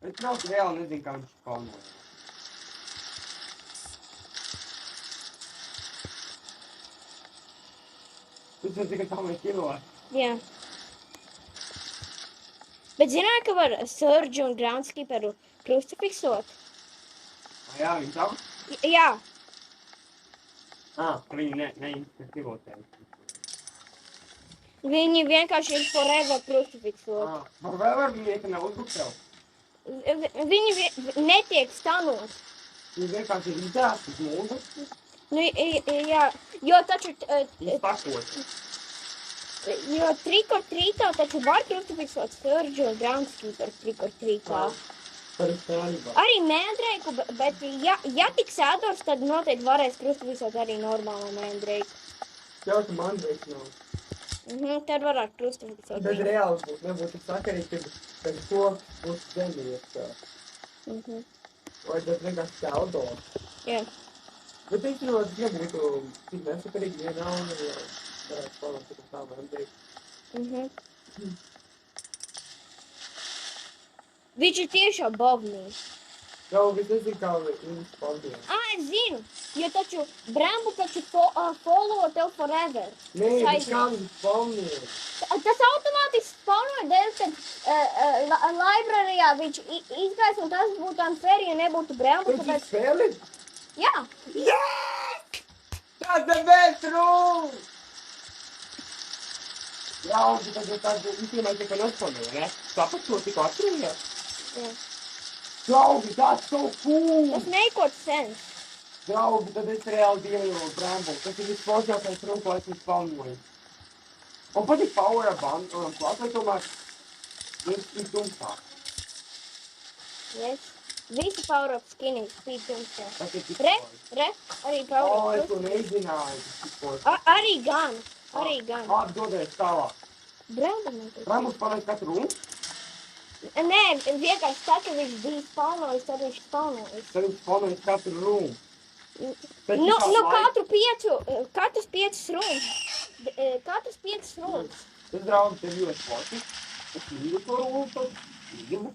[SPEAKER 1] Es braucu reāli nezinu, kā viņš spawnoja. Tu zini, ka tā mēs kilot.
[SPEAKER 2] Jā. Bet zināji, ka var Surge un Groundskeeperu krustafixot?
[SPEAKER 1] Jā, viņi tā?
[SPEAKER 2] Jā.
[SPEAKER 1] Viņi neinstatīvotēji.
[SPEAKER 2] Viņi vienkārši ir forever krustafixot.
[SPEAKER 1] Forever viņi ieka nav uzbuktev.
[SPEAKER 2] Viņi netiek stanot.
[SPEAKER 1] Viņi vienkārši ir izdās uz mūdu.
[SPEAKER 2] Nu, jā, jo taču...
[SPEAKER 1] Izpakot.
[SPEAKER 2] Jo Trick or Treatā taču var krustafixot Surge un Groundskeeperu Trick or Treatā. Arī Mandreiku, bet ja tiks ēdors, tad noteikti varēs krustafixot arī normālo Mandreiku.
[SPEAKER 1] Jau tu Mandreiks nav.
[SPEAKER 2] Tad varētu krustafixot.
[SPEAKER 1] Tad reāli nebūtu sakarīgi, kad ko būs zemies. Vai tad vienkārši ēdors.
[SPEAKER 2] Jā.
[SPEAKER 1] Bet es nebūtu tik nesakarīgi vienā un varētu spēlēt tikai tā Mandreiku.
[SPEAKER 2] Viņš ir tieši above me.
[SPEAKER 1] Jau, es nezinu, kā viņi spēlēt.
[SPEAKER 2] Es zinu. Jo taču Brambu taču follow tev forever.
[SPEAKER 1] Nē, bet
[SPEAKER 2] Aizvien.
[SPEAKER 1] kā viņš spawnē?
[SPEAKER 2] Tas automātiski spawnoja dēļ, kad librarijā viņš izgājis, un tas būtu unfair, ja nebūtu Brambu,
[SPEAKER 1] Tu
[SPEAKER 2] tāpēc...
[SPEAKER 1] spēli?
[SPEAKER 2] Jā,
[SPEAKER 1] Yes! That's the best room! Draugi, tad īstenībā tika nespawnēja, ne? Tāpēc to tikko atturējāt?
[SPEAKER 2] jā.
[SPEAKER 1] Draugi, that's so cool!
[SPEAKER 2] Tas neikot sens.
[SPEAKER 1] Draugi, tad es reāli dievu Bramble. Tas ir visforšākais rūm, ko esmu spawnojis. Man patīk power band, klāt, vai tomēr ir tumsāk.
[SPEAKER 2] Yes. Visi power-up skinnies spīd jums.
[SPEAKER 1] Tas ir tik
[SPEAKER 2] Re,
[SPEAKER 1] forši.
[SPEAKER 2] arī
[SPEAKER 1] O,
[SPEAKER 2] power-up.
[SPEAKER 1] es to nezināju. Tas tik forši.
[SPEAKER 2] Arī gan.
[SPEAKER 1] Labi, dodies tālāk.
[SPEAKER 2] Brambu man
[SPEAKER 1] Brambles paliek katru rūmu,
[SPEAKER 2] Nē, vienkārši tā, ka viņš bija spawnojis, tad viņš spawnojis.
[SPEAKER 1] tad viņš spawnojis katru rūmu. Bet
[SPEAKER 2] Nu,
[SPEAKER 1] tā laika-
[SPEAKER 2] katrs 5 runas. Katrs 5 runas.
[SPEAKER 1] Tas, draugi, tev ļoti forši. Es mīlu to rūmu, tad mīlu.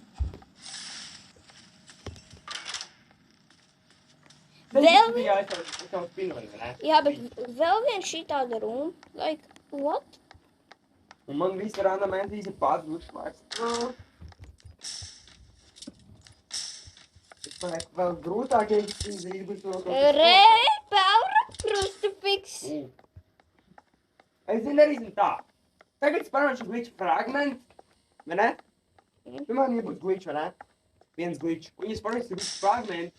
[SPEAKER 2] Vēl
[SPEAKER 1] Jā, es tev spinoju, ne?
[SPEAKER 2] Jā, bet vēl viens šī tāda runa. Like, what?
[SPEAKER 1] Un man visi randomēntīs ir pats glušvārds. Es panieku vēl grūtāk, ja es izdarītu būs to,
[SPEAKER 2] Power-up crucifix.
[SPEAKER 1] Es darīsim tā. Tagad es parāšu glitch fragment, vai ne? Piemēram, ja būs glitch, vai ne? Viens glitch. Un ja es parāšu glitch fragment,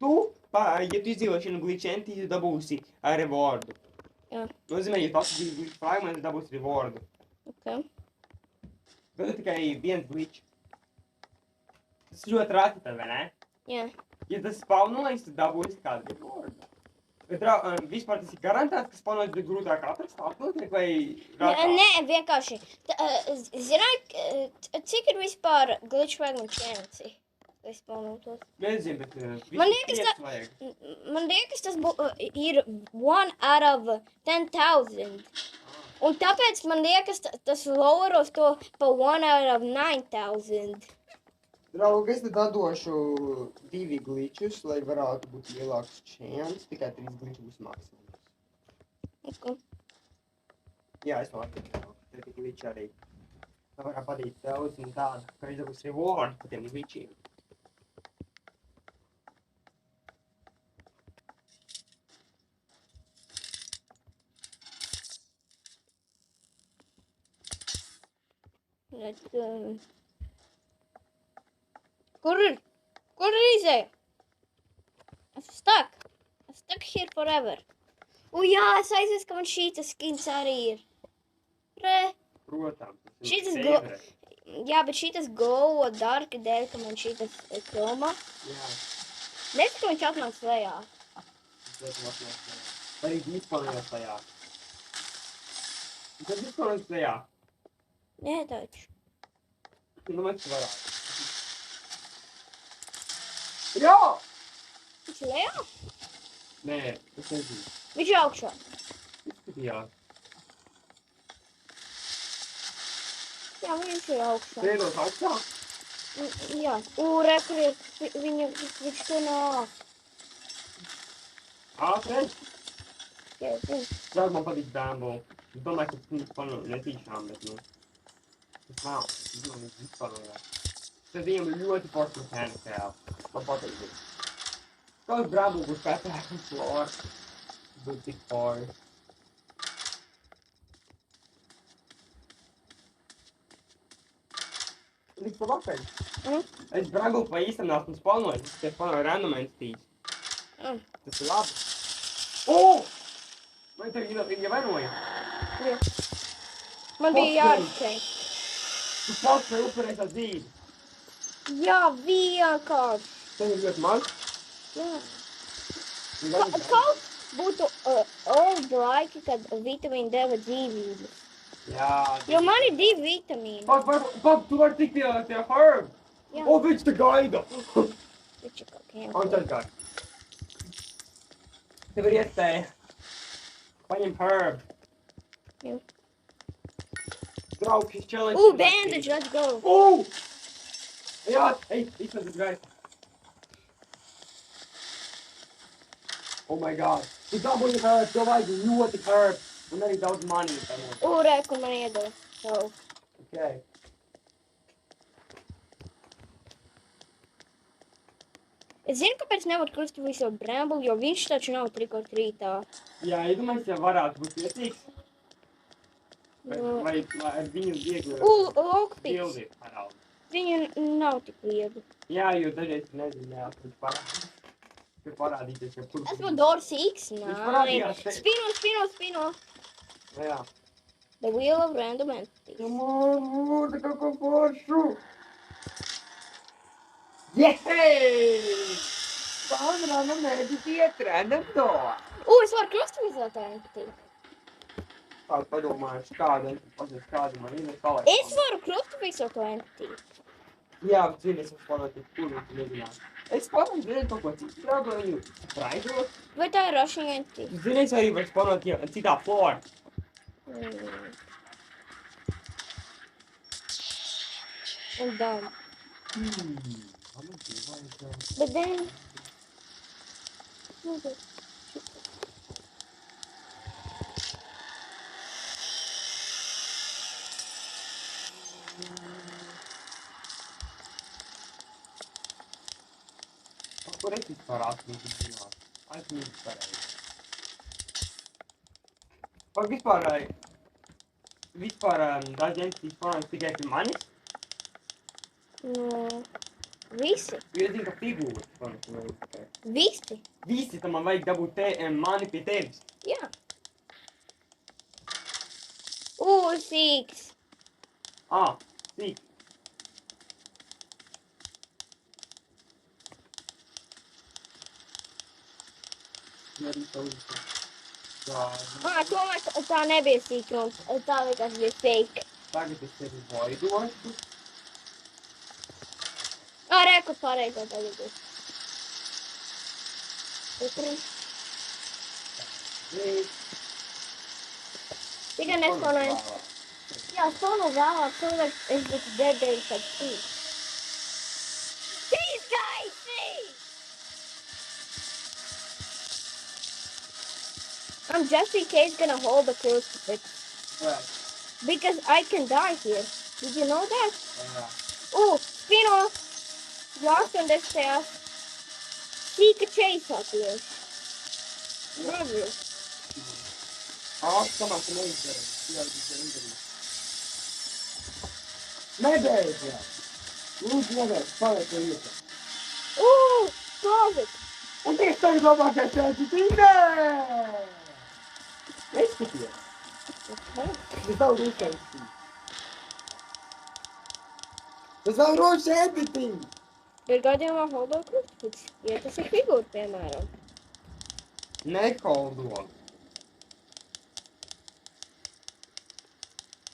[SPEAKER 1] ja tu izdzīvoši vienu glitch entity, tu dabūsi rewardu.
[SPEAKER 2] Jā.
[SPEAKER 1] Nozīmē, ja tu atradīsi glitch fragment, tu dabūsi rewardu.
[SPEAKER 2] Okay.
[SPEAKER 1] Tad ir tikai viens glitch. Tas ļoti rati tad, vai ne?
[SPEAKER 2] Jā.
[SPEAKER 1] Ja tas spawnojas, tad dabūsi kādu rewardu. Bet vispār tas ir garantēts, ka spawnojas bija grūtāk atrast, atnotiek vai rātāk?
[SPEAKER 2] Nē, vienkārši. Zināji, cik ir vispār glitch fragment chances? Lai spawnotos.
[SPEAKER 1] Nezinu, bet
[SPEAKER 2] Man liekas,
[SPEAKER 1] pieci vajag.
[SPEAKER 2] Man liekas, tas ir 1 out of 10,000. Un tāpēc man liekas, tas loweros to pa 1 out of 9,000.
[SPEAKER 1] Draugi, es tad atdošu 2 glitchus, lai varētu būt lielāks chance. Tikai 3 glitchi būs maksimums.
[SPEAKER 2] Okay.
[SPEAKER 1] Jā, es to atdošu. Tie glitchi arī. Tā varētu padīt daudz un tādu, ka viņš dabūs reward par tiem glitchiem.
[SPEAKER 2] Kur ir izēja? I'm stuck. I'm stuck here forever. Jā, es aizmirsu, ka man šītas skins arī ir.
[SPEAKER 1] Protams. Tas ir
[SPEAKER 2] Šitas
[SPEAKER 1] favorite.
[SPEAKER 2] Jā, bet šītas go darka dēļ, ka man šītas kroma.
[SPEAKER 1] Jā.
[SPEAKER 2] Nezinu, ka viņš atnāks lejā.
[SPEAKER 1] Tas ļoti atnāks. Arī disponējās tajā. Tad disponējās tajā.
[SPEAKER 2] Nē, taču.
[SPEAKER 1] Nu, man tas varētu. Jā!
[SPEAKER 2] Viņš ir lejā?
[SPEAKER 1] Nē, es nezinu.
[SPEAKER 2] Viņš ir augšā.
[SPEAKER 1] Izskatījās.
[SPEAKER 2] Jā, viņš ir augšā.
[SPEAKER 1] Sēdot augstā?
[SPEAKER 2] Jā. Re, kur ir viņš to nāk.
[SPEAKER 1] Ātri?
[SPEAKER 2] Jā, zinu.
[SPEAKER 1] Draugi, man patīk Bramble. Es domāju, ka tas panu netīšām, bet, nu. Tas nav. Es domāju, ka vispār varētu. Tad viņam ir ļoti forši mechanical. Man patīk viņam. Kaut Bramble būs pētāk un floor. Būs tik forši. Liks pa pakaļ. Es Bramble pa īstam nesmu spawnojis. Es tikai spawnoju random entities. Tas ir labi. Vai tev ievainoja?
[SPEAKER 2] Jā. Man bija jāizceļ.
[SPEAKER 1] Tu pats vai upurēji tā dzīvi.
[SPEAKER 2] Jā, vienkārši.
[SPEAKER 1] Tev ir ļoti maz.
[SPEAKER 2] Jā.
[SPEAKER 1] Tu vari
[SPEAKER 2] Kaut būtu old laiki, kad vitamīni deva dzīvības.
[SPEAKER 1] Jā.
[SPEAKER 2] Jo man ir 2 vitamīni.
[SPEAKER 1] Pak, tu vari tikt pie Herb.
[SPEAKER 2] Jā.
[SPEAKER 1] O, viņš te gaida.
[SPEAKER 2] Viņš ir kaut kādiem.
[SPEAKER 1] Un tad gaida. Tev ir iespēja. Paņem Herb.
[SPEAKER 2] Jā.
[SPEAKER 1] Draugi, šis challenge.
[SPEAKER 2] Bandage, let's go.
[SPEAKER 1] Jā, ej, izsmeties gaisa. Oh my god. Tu dabūji herb, tev vajag ļoti herb. Un arī daudz money.
[SPEAKER 2] Re, kur man iedod. So.
[SPEAKER 1] Okay.
[SPEAKER 2] Es zinu, kāpēc nevar krustīt visu brambuli, jo viņš taču nav trick or treatā.
[SPEAKER 1] Jā, iedomājies, ja varētu būt priecīgs.
[SPEAKER 2] Nu.
[SPEAKER 1] Vai ar viņu viegli
[SPEAKER 2] Lockpicks.
[SPEAKER 1] bildi parādi.
[SPEAKER 2] Viņu nav tik viegli.
[SPEAKER 1] Jā, jo dažreiz nezinājāt, viņš parādīs. Tur parādīties, ja kur.
[SPEAKER 2] Esmu Doors X.
[SPEAKER 1] Viņš parādījās te.
[SPEAKER 2] Spino.
[SPEAKER 1] Jā.
[SPEAKER 2] The Wheel of Random Entities.
[SPEAKER 1] Mūrda kaut ko foršu. Yehey! Pārnāma mēģis random door.
[SPEAKER 2] Es varu krustvizēt entity.
[SPEAKER 1] Tādu padomājuši, kādu man ir palaikt.
[SPEAKER 2] Es varu krustvizēt entity.
[SPEAKER 1] Jā, zini, es palaikt, kur tu nezināt. Es palaikt, zini, kaut ko citu draugu viņu spraidot.
[SPEAKER 2] Vai tā ir rushing entity?
[SPEAKER 1] Zini, es arī varu palaikt citā floor.
[SPEAKER 2] Un done. But then...
[SPEAKER 1] Kur es vispār atmīdu zināt? Atmīdu pareizi. Vai vispār daži entities palaikt tikai pie manis?
[SPEAKER 2] Visi.
[SPEAKER 1] Jo es zinu, ka figūras palaikt.
[SPEAKER 2] Visi.
[SPEAKER 1] Visi, tam man vajag dabūt mani pie tevis.
[SPEAKER 2] Jā. Sīks.
[SPEAKER 1] Sīk.
[SPEAKER 2] Tomēr tā nebija sīkums. Tā vienkārši bija fake.
[SPEAKER 1] Tagad es tevi voidošu.
[SPEAKER 2] Re, kur pareizo tagad ir. Tikai nespanēju. Jā, spanu vēlāk cilvēks, es būtu debējis ar sīk. These guys, see! I'm just in case gonna hold the crucifix.
[SPEAKER 1] Right.
[SPEAKER 2] Because I can die here. Did you know that?
[SPEAKER 1] Yeah.
[SPEAKER 2] Spino! Lost on this path. Seek a chase up here. Brother.
[SPEAKER 1] Come on, come on, izdarīt. Nedēļ, jā. Lūdzu, nedēļ, paliek tev ietā.
[SPEAKER 2] Closet.
[SPEAKER 1] Un tieši tagad labākais ēķitīnē! Neskaties. Tas nav rūšēns. Tas nav rūšēns.
[SPEAKER 2] Ir gadījumā holdo crucifix. Ja tas ir figūra, piemēram.
[SPEAKER 1] Neholdo.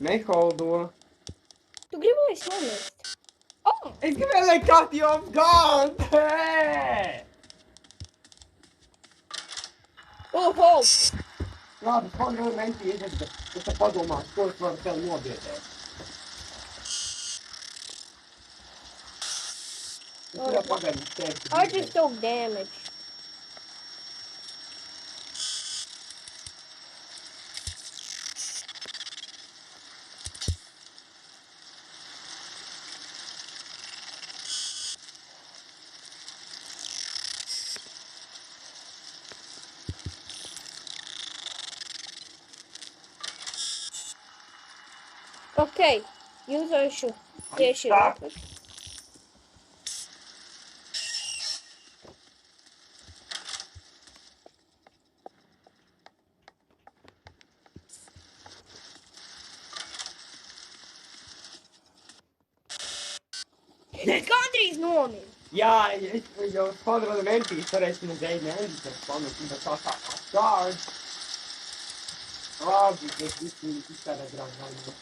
[SPEAKER 1] Neholdo.
[SPEAKER 2] Tu gribi, lai es nomest?
[SPEAKER 1] Es gribēju, lai cut you off guard!
[SPEAKER 2] Hold!
[SPEAKER 1] Labi, Konrad mentī iedod, es te padomāšu, ko es varu tev nobiedēt. Es jau pagaidām teiktu.
[SPEAKER 2] I just took damage. Okay, jūzošu tieši rokas. Gandrīz nomira.
[SPEAKER 1] Jā, es jau Konrad mentī varēšu nezēju neendīt ar pamatu, bet tā guard. Labi, es visi izstādā grāmatā.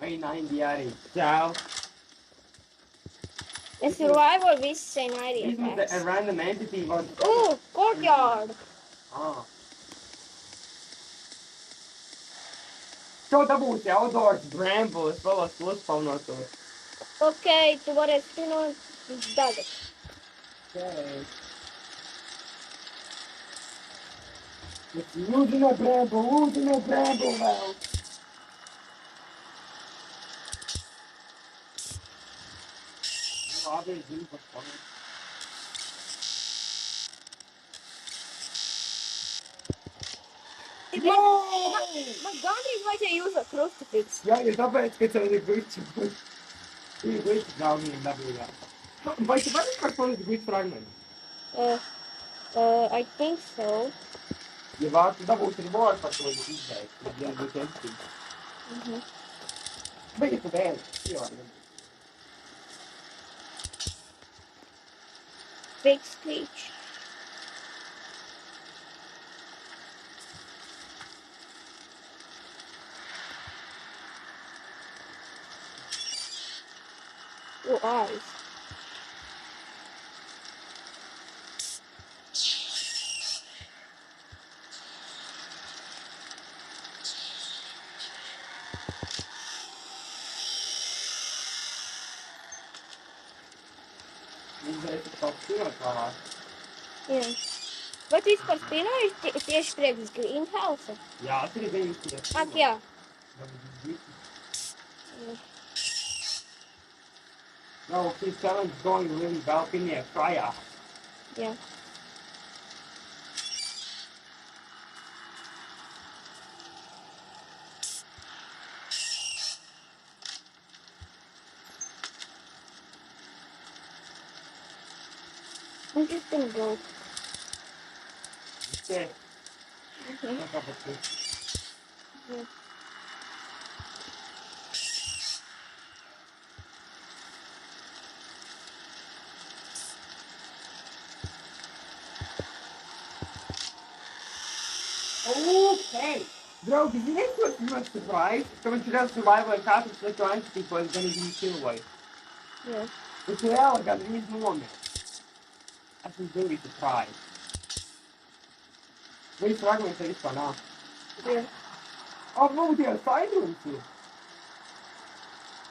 [SPEAKER 1] Vai 90 arī. Čau.
[SPEAKER 2] A survivor visas say 90
[SPEAKER 1] This was
[SPEAKER 2] attacks.
[SPEAKER 1] a random entity was...
[SPEAKER 2] Courtyard.
[SPEAKER 1] Šo dabūs outdoors bramble, es vēlos uzpaunotos.
[SPEAKER 2] Okay, tu varēsi spinot tagad.
[SPEAKER 1] Okay. Lūdzu, ne brēbu vēl. Labi, zinu, kas paliek.
[SPEAKER 2] Man gandrīz vajadzēja uzlikt krustafiks.
[SPEAKER 1] Jā, ja tāpēc, ka tev ir glitči. Ir glitči draugiem dabūjā. Vai tu vari par ko ir glitči fragmenti?
[SPEAKER 2] I think so.
[SPEAKER 1] Ja vārtu dabūt reward par to ir izdeik, tad jābūt empty. Bet ja tu vēl, jā.
[SPEAKER 2] Big speech. Your eyes.
[SPEAKER 1] Izdeik kaut spīnot vēlāk.
[SPEAKER 2] Jā. Vai tu vispār spīnoji tieši priekš Greenhouse?
[SPEAKER 1] Jā, tur ir 9.
[SPEAKER 2] Ak, jā.
[SPEAKER 1] No, his talent's going really well in there, fire.
[SPEAKER 2] Jā. I'm just gonna go.
[SPEAKER 1] Okay.
[SPEAKER 2] Okay. Yeah.
[SPEAKER 1] Okay. Draugi, ziniet, ko es ļoti surprised? Ka viņš reāli survival ar katru slikto entity, ko es gan viņu kilvoju.
[SPEAKER 2] Jā.
[SPEAKER 1] Viņš reāli gan viņu nomir. Esmu really surprised. Viņš fragments ir vispār nav.
[SPEAKER 2] Jā.
[SPEAKER 1] Varbūt jau saidrums ir.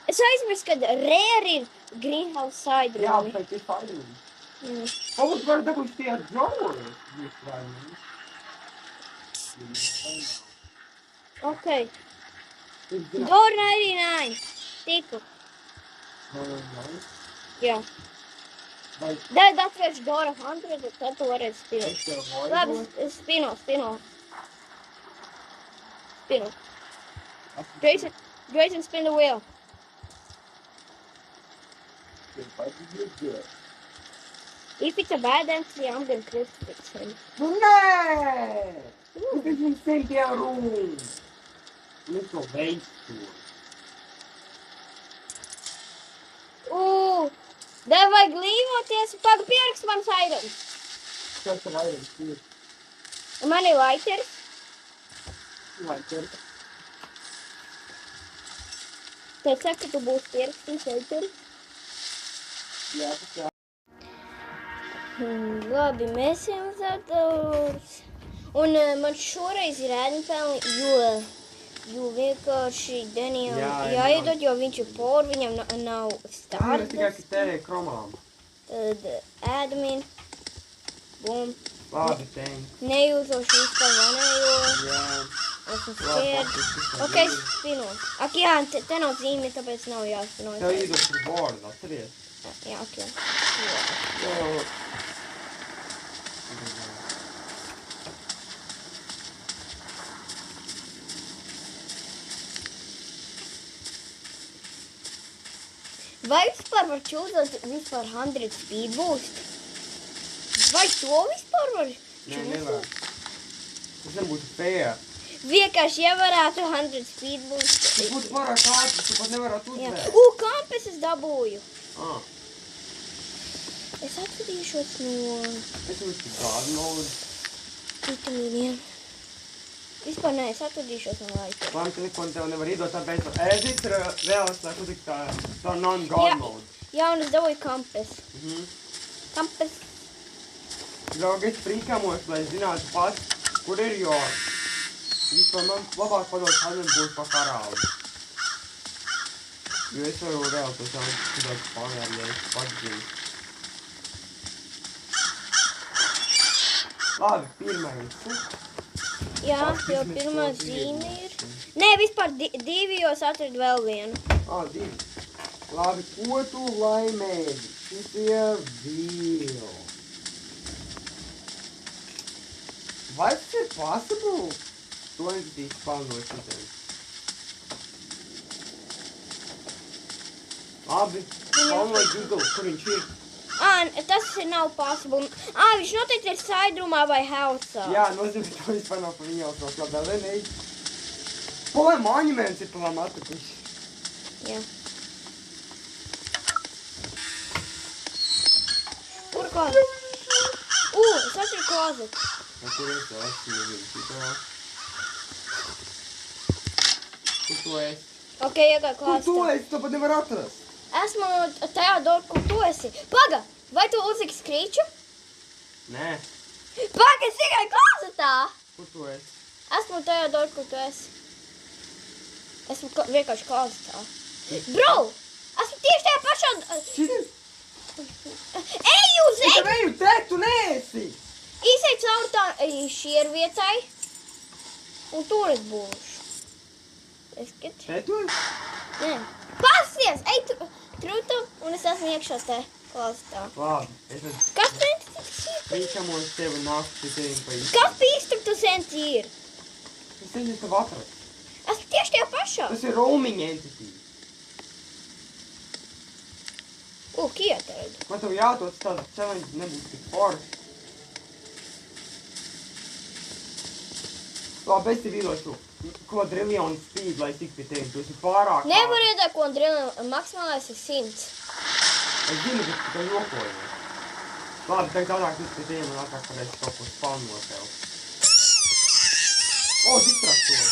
[SPEAKER 2] Es aizmirsu, ka rare ir Greenhouse
[SPEAKER 1] Jā,
[SPEAKER 2] saidrumi.
[SPEAKER 1] bet ir saidrums.
[SPEAKER 2] Mm.
[SPEAKER 1] Varbūt var dabūt tie džouri.
[SPEAKER 2] Okay.
[SPEAKER 1] Es zinu.
[SPEAKER 2] Door 99. Tiku. Jā.
[SPEAKER 1] Vai
[SPEAKER 2] Tad atvērš Door 100, tad tu varēsi spinot.
[SPEAKER 1] es tev
[SPEAKER 2] Labi,
[SPEAKER 1] vajadzot?
[SPEAKER 2] spino. Jason, spin the wheel. If it's a bad entry, I'm gonna crucifix him.
[SPEAKER 1] Nē! Tas ir viņu sentie rūmi. Mēs to veikstu.
[SPEAKER 2] Tev vajag līvoties, paga pierakst man saidums.
[SPEAKER 1] Kas tev vairums ir?
[SPEAKER 2] Man ir lighters.
[SPEAKER 1] Laiker.
[SPEAKER 2] Tad saka, ka tu būsi pierakstījis lighters.
[SPEAKER 1] Jā, tas jā.
[SPEAKER 2] Labi, mēs ejam uz dators. Un man šoreiz ir ēdinpelni, jo vienkārši Denijam
[SPEAKER 1] Jā,
[SPEAKER 2] jāiedod, jo viņš ir por, viņam nav
[SPEAKER 1] Tā ir tikai,
[SPEAKER 2] startas.
[SPEAKER 1] ka tērē kromām.
[SPEAKER 2] Tad ēdamin, bum,
[SPEAKER 1] Labi, thanks.
[SPEAKER 2] nejūtoši vispār manējo,
[SPEAKER 1] Jā.
[SPEAKER 2] esmu scared. Ok, spino. Ak jā, te nav zīme, tāpēc nav jāspino.
[SPEAKER 1] Tev īdos par bordu, atceries?
[SPEAKER 2] Jā, ok.
[SPEAKER 1] Jā.
[SPEAKER 2] Vai vispār var čūzot vispār 100 speed boost? Vai to vispār var
[SPEAKER 1] Nē,
[SPEAKER 2] čūzot?
[SPEAKER 1] nevar. Tas nebūtu fair.
[SPEAKER 2] Vienkārši, ja varētu 100 speed boost.
[SPEAKER 1] Tas būtu pārāk ātri, tu pat nevarētu
[SPEAKER 2] Jā.
[SPEAKER 1] uzvērt.
[SPEAKER 2] Kampes es dabūju.
[SPEAKER 1] Ah,
[SPEAKER 2] Es atvedīšos no
[SPEAKER 1] es jums tik kādu naudu.
[SPEAKER 2] vitamīniem. Vispār nē, es atvedīšos no laika.
[SPEAKER 1] Labi, ka neko tev nevar iedot, tāpēc ēzīt ir vēlas, lai tu tik tā non-god
[SPEAKER 2] Jā.
[SPEAKER 1] mode.
[SPEAKER 2] Jā, un es dabūju kampes. Kampes.
[SPEAKER 1] Draugi, es frīkamos, lai zinātu pats, kur ir, jo vispār man labāk padot kādiem būt pa karāli. Jo es varu reāli to savu kudāt panēri, ja es pats zinu. Labi, pirmais.
[SPEAKER 2] Jā, jo pirmā zīme ir. Nē, vispār divi, jo es atradu vēl vienu.
[SPEAKER 1] Divi. Labi, ko tu laimēji? Šitie vēl. Vai tas ir possible? To entity spawn no šitiem. Labi, spawn vai Google, kur viņš ir?
[SPEAKER 2] Tas nav possible. Viņš noteikti ir saidrumā vai healthā.
[SPEAKER 1] Jā, nozīmē, ka to vispār nav pa viņu jautros. Labi, vēl vienīgi. Polē monuments ir palām atkuši.
[SPEAKER 2] Jā. Kur klāzet? Es atceru klāzet.
[SPEAKER 1] Kur es esmu šitā? Kur tu esi?
[SPEAKER 2] Ok, iegāju
[SPEAKER 1] Kur tu
[SPEAKER 2] klāzetā.
[SPEAKER 1] esi? To pat nevar atrast.
[SPEAKER 2] Esmu Teodor, kur tu esi. Paga, vai tu uzliki skrīču?
[SPEAKER 1] Nē.
[SPEAKER 2] Paga, es iegāju klāzetā.
[SPEAKER 1] Kur tu esi?
[SPEAKER 2] Esmu Teodor, kur tu esi. Esmu vienkārši klāzetā. Bro, esmu tieši tajā pašā...
[SPEAKER 1] Šitien?
[SPEAKER 2] Ej uz
[SPEAKER 1] Es tev eju te, tu neesi!
[SPEAKER 2] Īsai caur tā šiervietai. Un tur es būšu. Eskat?
[SPEAKER 1] Te tu esi?
[SPEAKER 2] Nē. Pasties! Ej, truta, un es esmu iekšā te klāzetā.
[SPEAKER 1] Labi, es tad
[SPEAKER 2] Kas tu enti?
[SPEAKER 1] rīčamos tevi nāku šitiem pa īsti.
[SPEAKER 2] Kas pīstam tu senti ir?
[SPEAKER 1] Es nezinu, tev atrast.
[SPEAKER 2] Esmu tieši tajā pašā.
[SPEAKER 1] Tas ir roaming entity.
[SPEAKER 2] Ietradu.
[SPEAKER 1] Man tev jādodas tāda challenge nebūs tik forši. Labi, es tev iedošu quadrillion speed, lai tik pie tevi. Tu esi pārāk
[SPEAKER 2] Nevar iedāt, ko drillinu. Maksimālais ir 100.
[SPEAKER 1] Es zinu, ka tu tikai jokoji. Labi, tagad ātrāk tik pie tevi un ātrāk varēs kaut ko spawno tev. Distraktoji.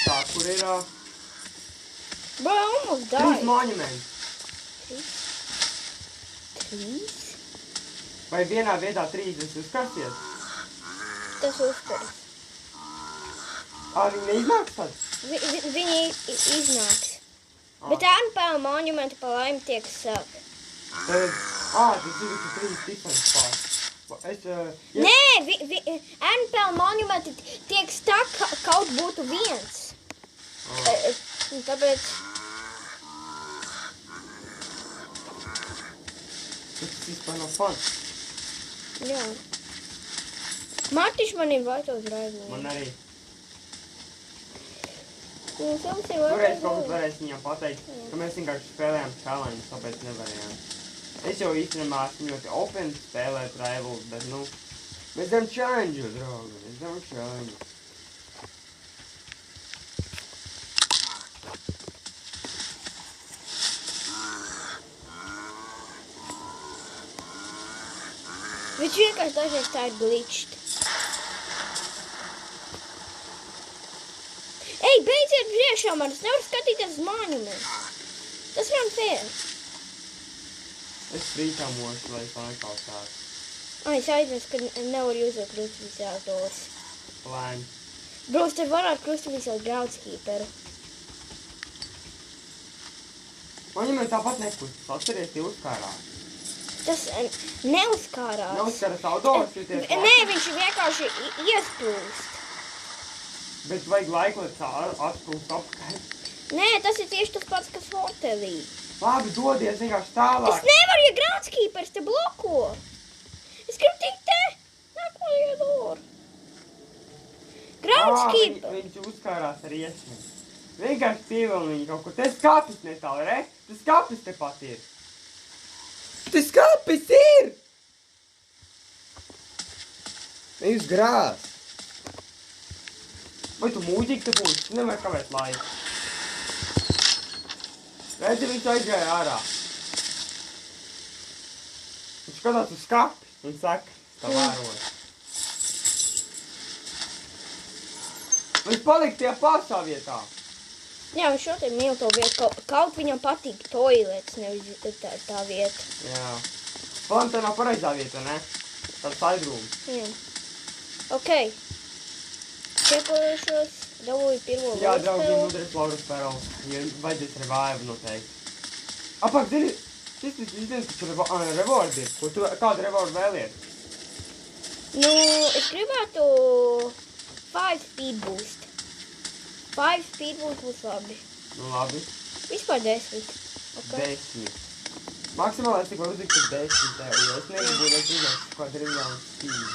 [SPEAKER 1] Tā, kur ir
[SPEAKER 2] Bro, I almost
[SPEAKER 1] 3
[SPEAKER 2] died.
[SPEAKER 1] monuments.
[SPEAKER 2] 3?
[SPEAKER 1] Vai vienā vietā 3 esi uzkasties?
[SPEAKER 2] Tas uzkars.
[SPEAKER 1] Viņi neiznāks tad?
[SPEAKER 2] Viņi iznāks. Bet ārpēl monumenti pa laimi tiek sāk.
[SPEAKER 1] Tad, tas ir 3 different spots.
[SPEAKER 2] Nē, ārpēl monumenti tiek sāk, kaut būtu viens. Tāpēc...
[SPEAKER 1] Tas vispār nav fun.
[SPEAKER 2] Jā. Mārtiņš man invite uzreiz.
[SPEAKER 1] Man arī.
[SPEAKER 2] Mums jums ir
[SPEAKER 1] Toreiz kaut kas varēs viņam pateikt, ka mēs vienkārši spēlējām challenge, tāpēc nevarējām. Es jau īstenībā esmu ļoti open spēlēt rivals, bet mēs darām challenge, draugi. Mēs darām challenge.
[SPEAKER 2] Viņš vienkārši dažreiz tā ir glitched. Ej, beidziet priekšā man, es nevaru skatīties uz monumentu. Tas nav fair.
[SPEAKER 1] Es frītamošu, lai es to nekautētu.
[SPEAKER 2] Es aizmirstu, ka nevar uzlikt krustificētos.
[SPEAKER 1] Lēni.
[SPEAKER 2] Brūs, te varētu krustificēt groundskeeperu.
[SPEAKER 1] Monumenti tāpat nekustas, atceries tie uzkārās.
[SPEAKER 2] Tas neuzkārās.
[SPEAKER 1] Neuzkārās autors, jo tie
[SPEAKER 2] Nē, viņš vienkārši iesprūst.
[SPEAKER 1] Bet vajag laiku, lai tā atsprūst apkārt.
[SPEAKER 2] Nē, tas ir tieši tas pats, kas hotelī.
[SPEAKER 1] Labi, dodies vienkārši tālāk.
[SPEAKER 2] Es nevaru, ja groundskeepers te bloko. Es gribu tikt te. Nākamajā dūru. Groundskeeper.
[SPEAKER 1] Viņš uzkārās ar iesmu. Vienkārši pievēl viņu kaut ko. Te skapis netāli, re? Tas skapis tepat ir. Tas skapis ir! Viņš grās. Vai tu mūģīgi te būsi? Tu nevar kavēt laiku. Redzi, viņš aizgāja ārā. Viņš skatās uz skapi un saka, tā vērot. Viņš palika tajā pašā vietā.
[SPEAKER 2] Jā, viņš šodien mīl to vietu. Kaut viņam patīk toilets, nevis tā vieta.
[SPEAKER 1] Jā. Palam, tā nav pareizā vieta, ne? Tāds aizrūms.
[SPEAKER 2] Jā. Ok. Čekojušos, dabūju pirmo
[SPEAKER 1] Jā, draugi, nudres Laurus Perls. Ja vajadzēs revive noteikti. Apāk, zini, šis taču rewardi ir. Kādu rewardu vēliet?
[SPEAKER 2] Nu, es gribētu 5 speed boost. 5 speed boost būs labi.
[SPEAKER 1] Nu labi.
[SPEAKER 2] Vispār 10. Okay.
[SPEAKER 1] 10. Maksimālais tik var uzlikt 10 tev, jo es negribu, lai tu uzlikt kaut riljonu speed.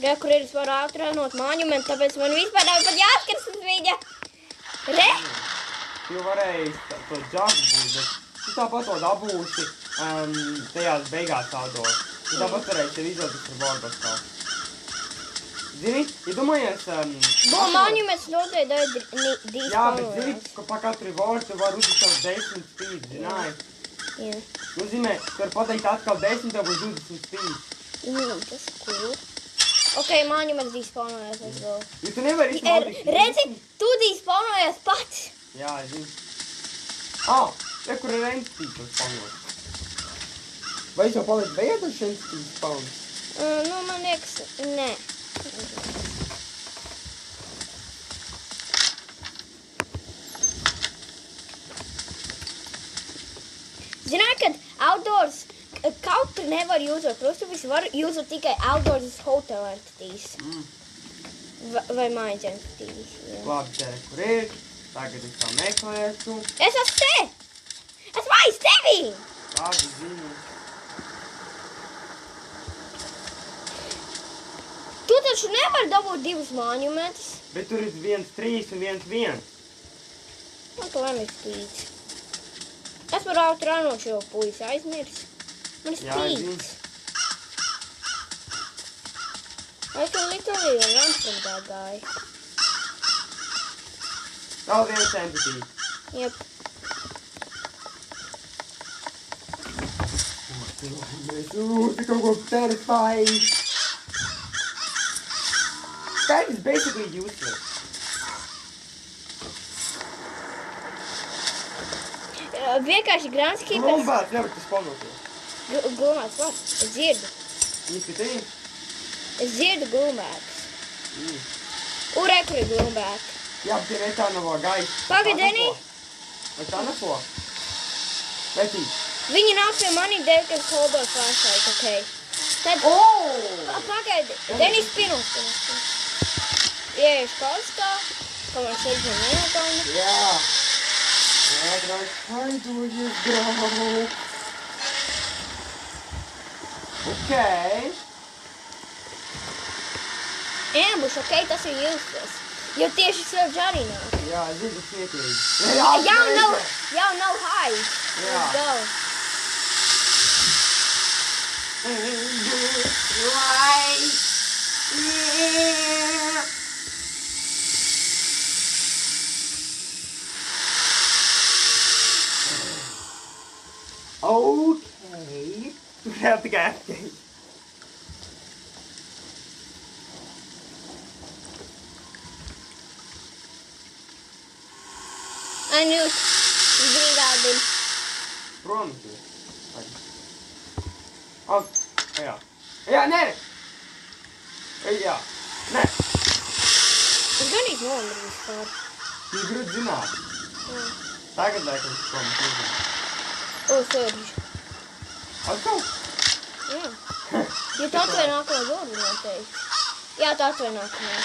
[SPEAKER 2] Re, kur ir, es varu ātrēnot monumentu, tāpēc man vispār nav pat jāskars uz viņa. Re?
[SPEAKER 1] Tu varēji to džaku būt, bet tu tāpat to dabūsi tajās beigās outdoor. Tu tāpat varēji tev izvēlēties ar Warboskā. Zini, ja domājies...
[SPEAKER 2] Monuments noteikti
[SPEAKER 1] Jā, bet zini,
[SPEAKER 2] dīsponojās.
[SPEAKER 1] ka pa katru revoltu tu vari uzlikt savu 10 speed, zināji?
[SPEAKER 2] Jā.
[SPEAKER 1] Nozīmē, tu vari pateikt atkal 10, tev būs 20 speed.
[SPEAKER 2] Tas ir cool. Ok, monuments dīsponojās, let's go.
[SPEAKER 1] Jo tu nevari izmaldīt.
[SPEAKER 2] Redzi, tu dīsponojās pats.
[SPEAKER 1] Jā, zini. Te, kur ir entity spawnot. Vai es jau palieku veidoši entity spawns?
[SPEAKER 2] Nu, man liekas, nē. Zināji, kad outdoors kaut kur nevar jūzot krustupis, var jūzot tikai outdoors hotel entities. Vai mājas entities. Jā.
[SPEAKER 1] Labi, te, kur ir. Tagad es tā meklēšu.
[SPEAKER 2] Es esmu te! Esmu aiz tevi!
[SPEAKER 1] Labi, zini.
[SPEAKER 2] Tu taču nevar dabūt divus monumentus.
[SPEAKER 1] Bet tur ir 1-3 un 1-1.
[SPEAKER 2] Man to nemistīts. Es varu ātrānot šo puisi aizmirs. Man
[SPEAKER 1] Jā,
[SPEAKER 2] spīts. I can literally run from that guy.
[SPEAKER 1] Vēl viens entity.
[SPEAKER 2] Yep.
[SPEAKER 1] Tik kaut ko terrifying. That is basically useless.
[SPEAKER 2] Vienkārši groundskeepers.
[SPEAKER 1] Glombāts nevar tas spawnoties.
[SPEAKER 2] Glumāts var. Es dzirdu.
[SPEAKER 1] Izskatīji?
[SPEAKER 2] Es dzirdu glumētus. Urē, kur ir glumēti.
[SPEAKER 1] Jā, bet tie netānavo gaisa.
[SPEAKER 2] Pagaideni.
[SPEAKER 1] Vai tā neko? Betī.
[SPEAKER 2] Viņi nāk pie manī dēļ, ka es holdoju flashlight, ok. Tad... Pagaidi. Denis pirms. Ieiešu kalstā. Kamēr sēdz man neatājumi.
[SPEAKER 1] Jā. Ātrāk haidojies, draugu. Ok.
[SPEAKER 2] Ambush, ok, tas ir useless. Jo tieši Surge arī nāk.
[SPEAKER 1] Jā, zinu, tas smieklīgi.
[SPEAKER 2] Jau nav hide.
[SPEAKER 1] Jā.
[SPEAKER 2] Let's go.
[SPEAKER 1] Right. Yeah. Okay. We have the gas gate.
[SPEAKER 2] I knew it. Brīdādien.
[SPEAKER 1] Prom tu. Jā. Jā, nē. Jā. Nē.
[SPEAKER 2] Es ganīt nolemru vispār.
[SPEAKER 1] Jūs grūti zināt. Tagad laikam prom tu.
[SPEAKER 2] Surge.
[SPEAKER 1] Atkal?
[SPEAKER 2] Jā. Jo tu atvēr nākamo durvi noteikti. Jā, tu atvēr nākamo.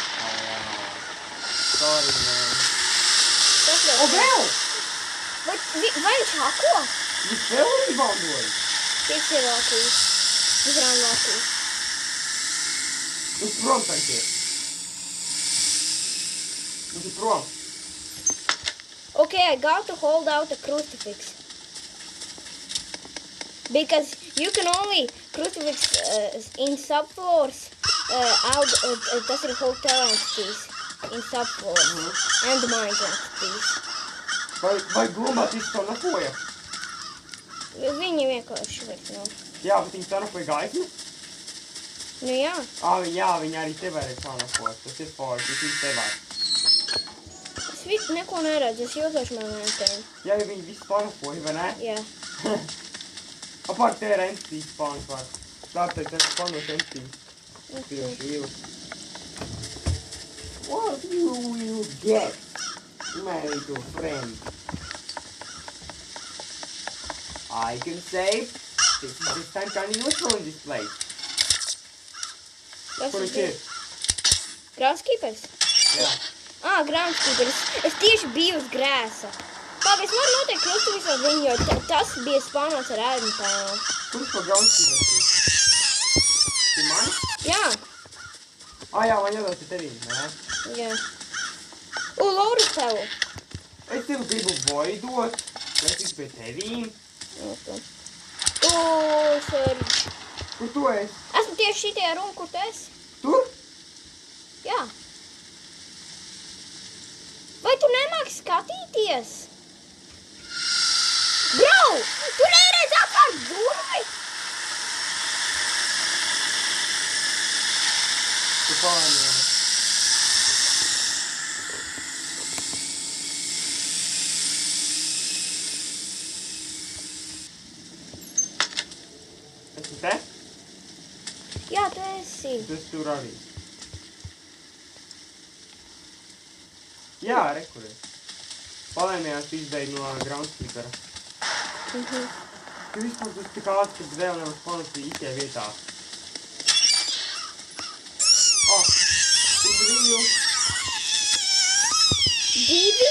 [SPEAKER 1] Sorry, man.
[SPEAKER 2] Tas
[SPEAKER 1] O,
[SPEAKER 2] ļoti...
[SPEAKER 1] vēl!
[SPEAKER 2] Vai viņš hako?
[SPEAKER 1] Viņš vēl reboundoja.
[SPEAKER 2] Kieks ir vakīs? Izrāna vakīs.
[SPEAKER 1] Viņš prom tagad ir. Viņš ir prom.
[SPEAKER 2] Okay, I got to hold out a crucifix. Because you can only crucifix in subfloors tas ir hotel entities in subfloors and mine entities.
[SPEAKER 1] Vai glumāt visu to napoja?
[SPEAKER 2] Viņi vienkārši vairs nav.
[SPEAKER 1] Jā, bet viņi tā napoja gaismu?
[SPEAKER 2] Nu jā.
[SPEAKER 1] Jā, viņi arī tev arī tā napoja. Tas ir forši, viņš viņi tevāk.
[SPEAKER 2] Es neko neredzu, es jūtošu man lēntēm.
[SPEAKER 1] Jā, viņi visu tā napoja, vai ne?
[SPEAKER 2] Jā.
[SPEAKER 1] Apart te ir entity spawns var. Tāpēc tas spawnos entity. Tieši jūs. What you will get, my little friend? I can say This time turning what's wrong with this place?
[SPEAKER 2] Tas
[SPEAKER 1] Kur
[SPEAKER 2] ir
[SPEAKER 1] viņš ir?
[SPEAKER 2] Groundskeepers?
[SPEAKER 1] Jā.
[SPEAKER 2] Groundskeepers. Es tieši biju uz grēsa. Pagaid, es varu noteikti kļūst visu viņu, jo tas bija spawnots ar ēdmu panelu.
[SPEAKER 1] Kurš pa groundskeepers ir? Tu mani?
[SPEAKER 2] Jā.
[SPEAKER 1] Jā, man jādod te tevīm, ne?
[SPEAKER 2] Jā. Laura tev.
[SPEAKER 1] Es tev gribu voidot, lai tik pie tevīm.
[SPEAKER 2] Serge.
[SPEAKER 1] Kur tu esi?
[SPEAKER 2] Esmu tieši šitajā runa, kur tu esi.
[SPEAKER 1] Tur?
[SPEAKER 2] Jā. Vai tu nemāki skatīties? Bro! Tu neredz apkārt durvi?
[SPEAKER 1] Tu palēmījās. Esi te?
[SPEAKER 2] Jā, tu esi.
[SPEAKER 1] Tu esi tur arī. Jā, re, kur ir. Palēmījās izbeidz no groundskeepera. Tu vispār tas tik ātri, kad vēl nevar spawnot īstajā vietā. Izdarīju.
[SPEAKER 2] Divi?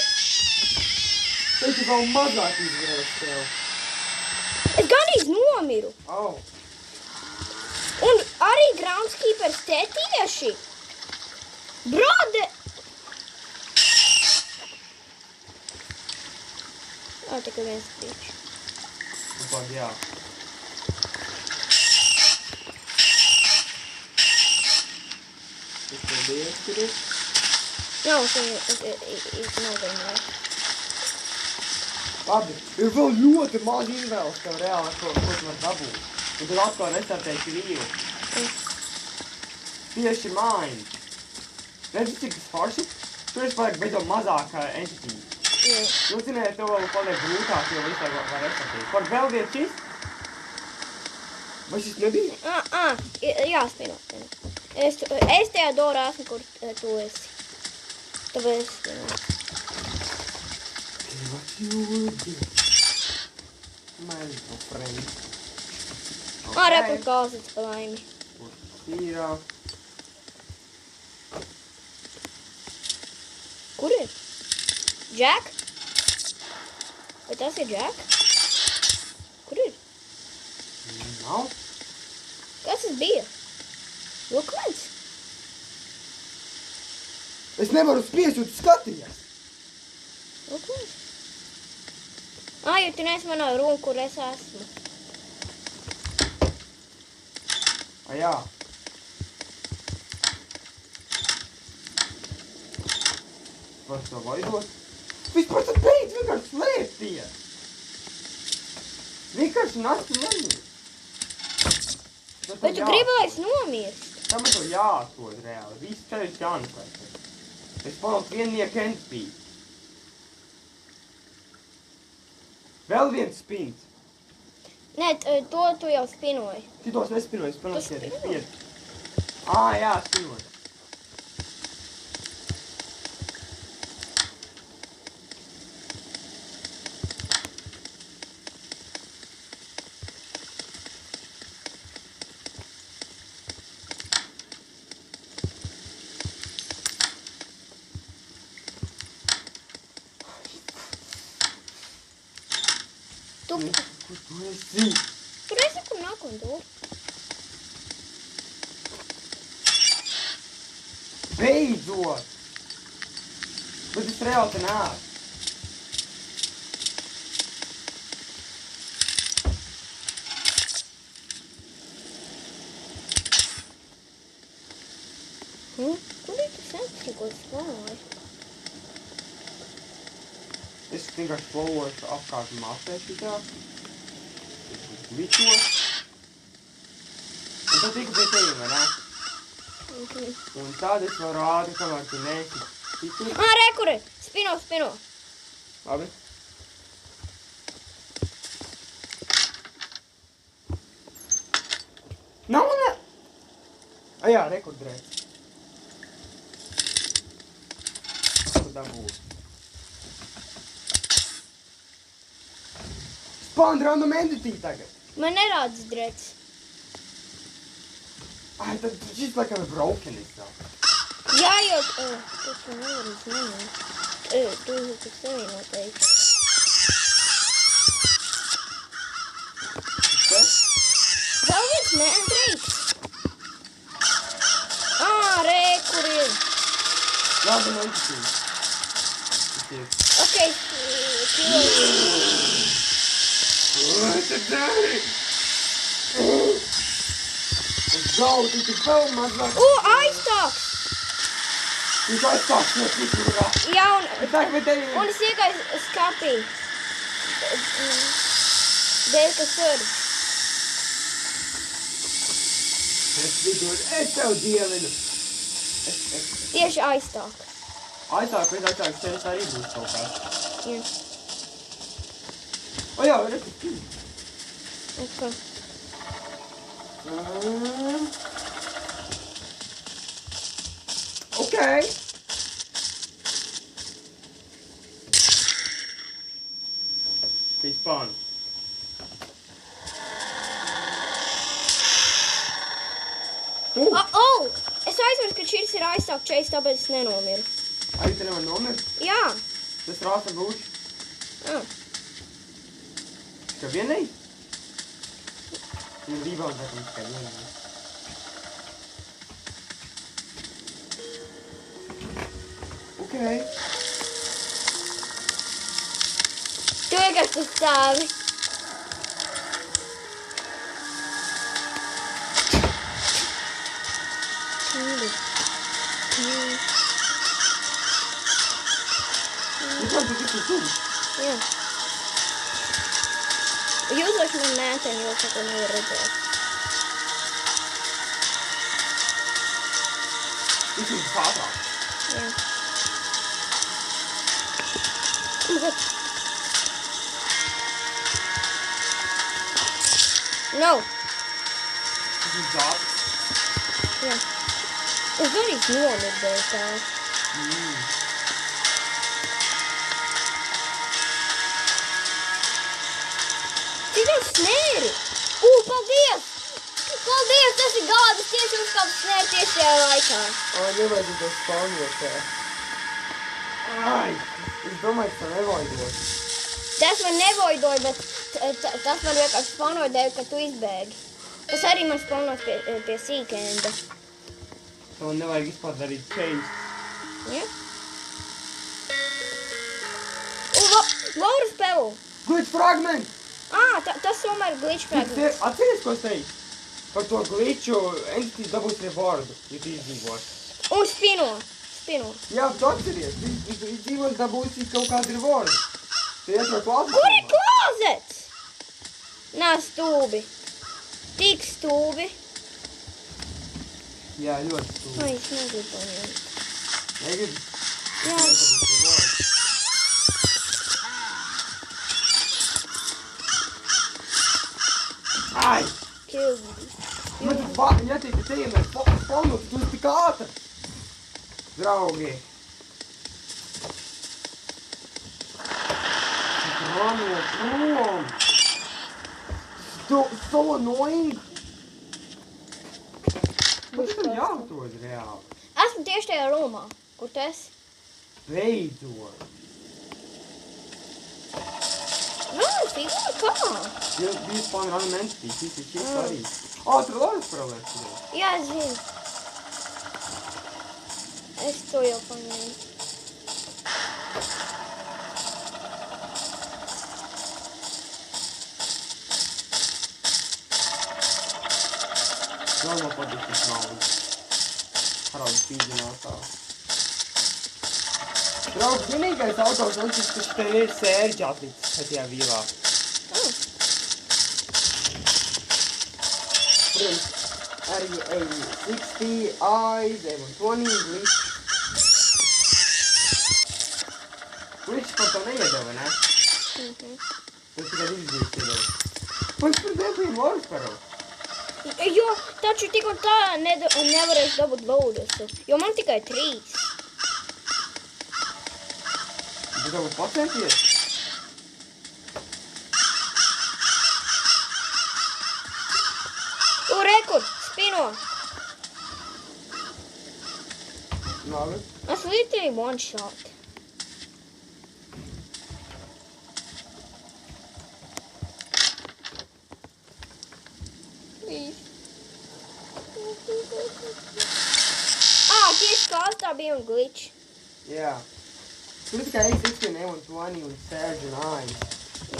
[SPEAKER 1] Teici vēl mazāk izdarās tev.
[SPEAKER 2] Es gandrīz nomiru. Un arī groundskeepers te tieši. Brode! Tikai viens brīdž.
[SPEAKER 1] Pag, jā. Tas tev bija ieskatīt?
[SPEAKER 2] Jā, es nogalināju.
[SPEAKER 1] Labi, ir vēl ļoti maz izvēles tev reāli, ko tu var dabūt. Un tad atkal restartēsi vīlu. Tieši mine. Redzi, cik tas forši? Tur es paliek beidzot mazākā entity.
[SPEAKER 2] Jā.
[SPEAKER 1] Nu, zināju, tev vēl paliek grūtāk, jo visu laiku var restartēt. Par vēl viens šis? Vai šis nebija?
[SPEAKER 2] Jā, spino. Es tajā dorā esmu, kur tu esi. Tāpēc es spino.
[SPEAKER 1] What you do? My little friend.
[SPEAKER 2] Report kāzats pa laimi.
[SPEAKER 1] Ir.
[SPEAKER 2] Kur ir? Jack? Vai tas ir Jack? Kur ir?
[SPEAKER 1] Nav.
[SPEAKER 2] Kas tas bija? Lukmens?
[SPEAKER 1] Es nevaru spiest, jo tu skatījies.
[SPEAKER 2] Lukmens? Jo tu neesi manā runa, kur es esmu.
[SPEAKER 1] Jā. Var to vaidot? Vispār tad beidz vienkārši slēpties. Vienkārši nastu nemīr.
[SPEAKER 2] Vai tu gribi, lai es nomirst?
[SPEAKER 1] Tam to jāatrod reāli. Viss ceļš jānoklēs. Es panot viennieku entity. Vēl viens spins.
[SPEAKER 2] Nē, to tu jau spinoji.
[SPEAKER 1] Šitos nespinoju, es panot
[SPEAKER 2] Tu
[SPEAKER 1] šeit
[SPEAKER 2] spinoji?
[SPEAKER 1] spied. Jā, spinoju. Kur tu esi?
[SPEAKER 2] Tur esi, kur nāk un tur.
[SPEAKER 1] Beidzot! Bet es reāli te nāku.
[SPEAKER 2] Kur ir tu senti, ko spanoji?
[SPEAKER 1] Es vienkārši flowoju apkārt mapē šitā. Vičos. Un tad tiku pie tevim, vai ne? Un tad es varu ātri, kamēr tu neesi citur.
[SPEAKER 2] Re, kur ir? Spino.
[SPEAKER 1] Labi. Nav ne? Jā, re, kur drēts. Kur dabūs. Spawn random entity tagad.
[SPEAKER 2] Man nerāds drets.
[SPEAKER 1] Ai, tad šis laikam ir brokenis vēl.
[SPEAKER 2] Jā, jo... Tas man nevar izmanīt. Tu tas arī noteikti.
[SPEAKER 1] Kas?
[SPEAKER 2] Vēl viens, nē, dreiks. Re, kur ir?
[SPEAKER 1] Labi, man tas ir.
[SPEAKER 2] Ok, kilo.
[SPEAKER 1] Ko tu dari? Zauti, tu vēl mazāk.
[SPEAKER 2] Aizstāks!
[SPEAKER 1] Viņš aizstāks no citurā.
[SPEAKER 2] Jā, un es iegāju skapī. Dēļ, kas tur.
[SPEAKER 1] Es tev dievinu.
[SPEAKER 2] Tieši aizstāk.
[SPEAKER 1] Aizsāk, bet aizsāk, šeit arī būs kaut kā.
[SPEAKER 2] Jā.
[SPEAKER 1] O jā, redz.
[SPEAKER 2] Ok.
[SPEAKER 1] Ok. Respawn.
[SPEAKER 2] Es aizmirsu, ka šis ir aizsāk čeis, tāpēc es nenomiru.
[SPEAKER 1] Arī te nevar nomirt?
[SPEAKER 2] Jā.
[SPEAKER 1] Tas rāsa gūši.
[SPEAKER 2] Jā.
[SPEAKER 1] Ka vienai? Viņam divām tākam tikai vienai. Ok.
[SPEAKER 2] Tu vienkārši tu stāvi.
[SPEAKER 1] Kā tu tikai tur?
[SPEAKER 2] Jā. Jūtoši man mēteni, jo tā ko nevar redzēt.
[SPEAKER 1] Viņš ir ātrāk.
[SPEAKER 2] Jā. No.
[SPEAKER 1] Tas ir ātrāk.
[SPEAKER 2] Jā. Es darīšu nomirt dēļ tā. Cik daudz snēri? Paldies! Paldies, tas ir gādas tieši uzkāpt snēri tieši tajā laikā.
[SPEAKER 1] Nevajadzētu to spaunot. Ai, es domāju, ka tā nevajadzot.
[SPEAKER 2] Tas man nevojdoja, bet tas man vienkārši spaunoja dēļ, ka tu izbēgi. Tas arī man spaunos pie sīkenda.
[SPEAKER 1] Tev nevajag vispār darīt chase.
[SPEAKER 2] Ja? Laura spēlu.
[SPEAKER 1] Glitch fragment!
[SPEAKER 2] Tas tomēr ir glitch fragments.
[SPEAKER 1] Atceries, ko es teicu? Par to glitchu entity dabūs rewardu, ja tu izdzīvos.
[SPEAKER 2] Un spino.
[SPEAKER 1] Jā, tu atceries. Viņš izdzīvos dabūsi kaut kādu rewardu. Tu ietver klāzes.
[SPEAKER 2] Kur ir klāzets? Nā, stūbi. Tik stūbi.
[SPEAKER 1] Jā, ļoti stūbi.
[SPEAKER 2] Ai, es negribu paņemt.
[SPEAKER 1] Negribu?
[SPEAKER 2] Jā.
[SPEAKER 1] Dabūs rewardu. Ai!
[SPEAKER 2] Kill me.
[SPEAKER 1] Man tas jātiek, ka te iemēr spaunot, tu esi tik ātri. Draugi. Rano prom. So annoying. Kur tev jāatrod reāli?
[SPEAKER 2] Esmu tieši tajā rumā. Kur tu esi?
[SPEAKER 1] Beidzot.
[SPEAKER 2] Figūra kā?
[SPEAKER 1] Ja bija spawn random entity, šis arī. Tur Lauras paralēs.
[SPEAKER 2] Jā, es zinu. Es to jau paņēmu.
[SPEAKER 1] Vēl nav padīšas naudas. Haralds spīdzinātā. Draugs, vienīgais autos, kas tev ir sērģi atlicis tajā vīlā. Protams, arī A60, eyes, A120, glitch. Glitch par to neiedeva, ne? Tas tikai izglitch iedeva. Pēc par debīm Lauras parau.
[SPEAKER 2] Jo, taču tik un tā nevarēs dabūt laudusu, jo man tikai 3.
[SPEAKER 1] Tu tev pacenties?
[SPEAKER 2] literally one shot. Please. Tieši kā tā bija un glitch.
[SPEAKER 1] Jā. Tur tikai A16, A120 un Sēdž un Ais.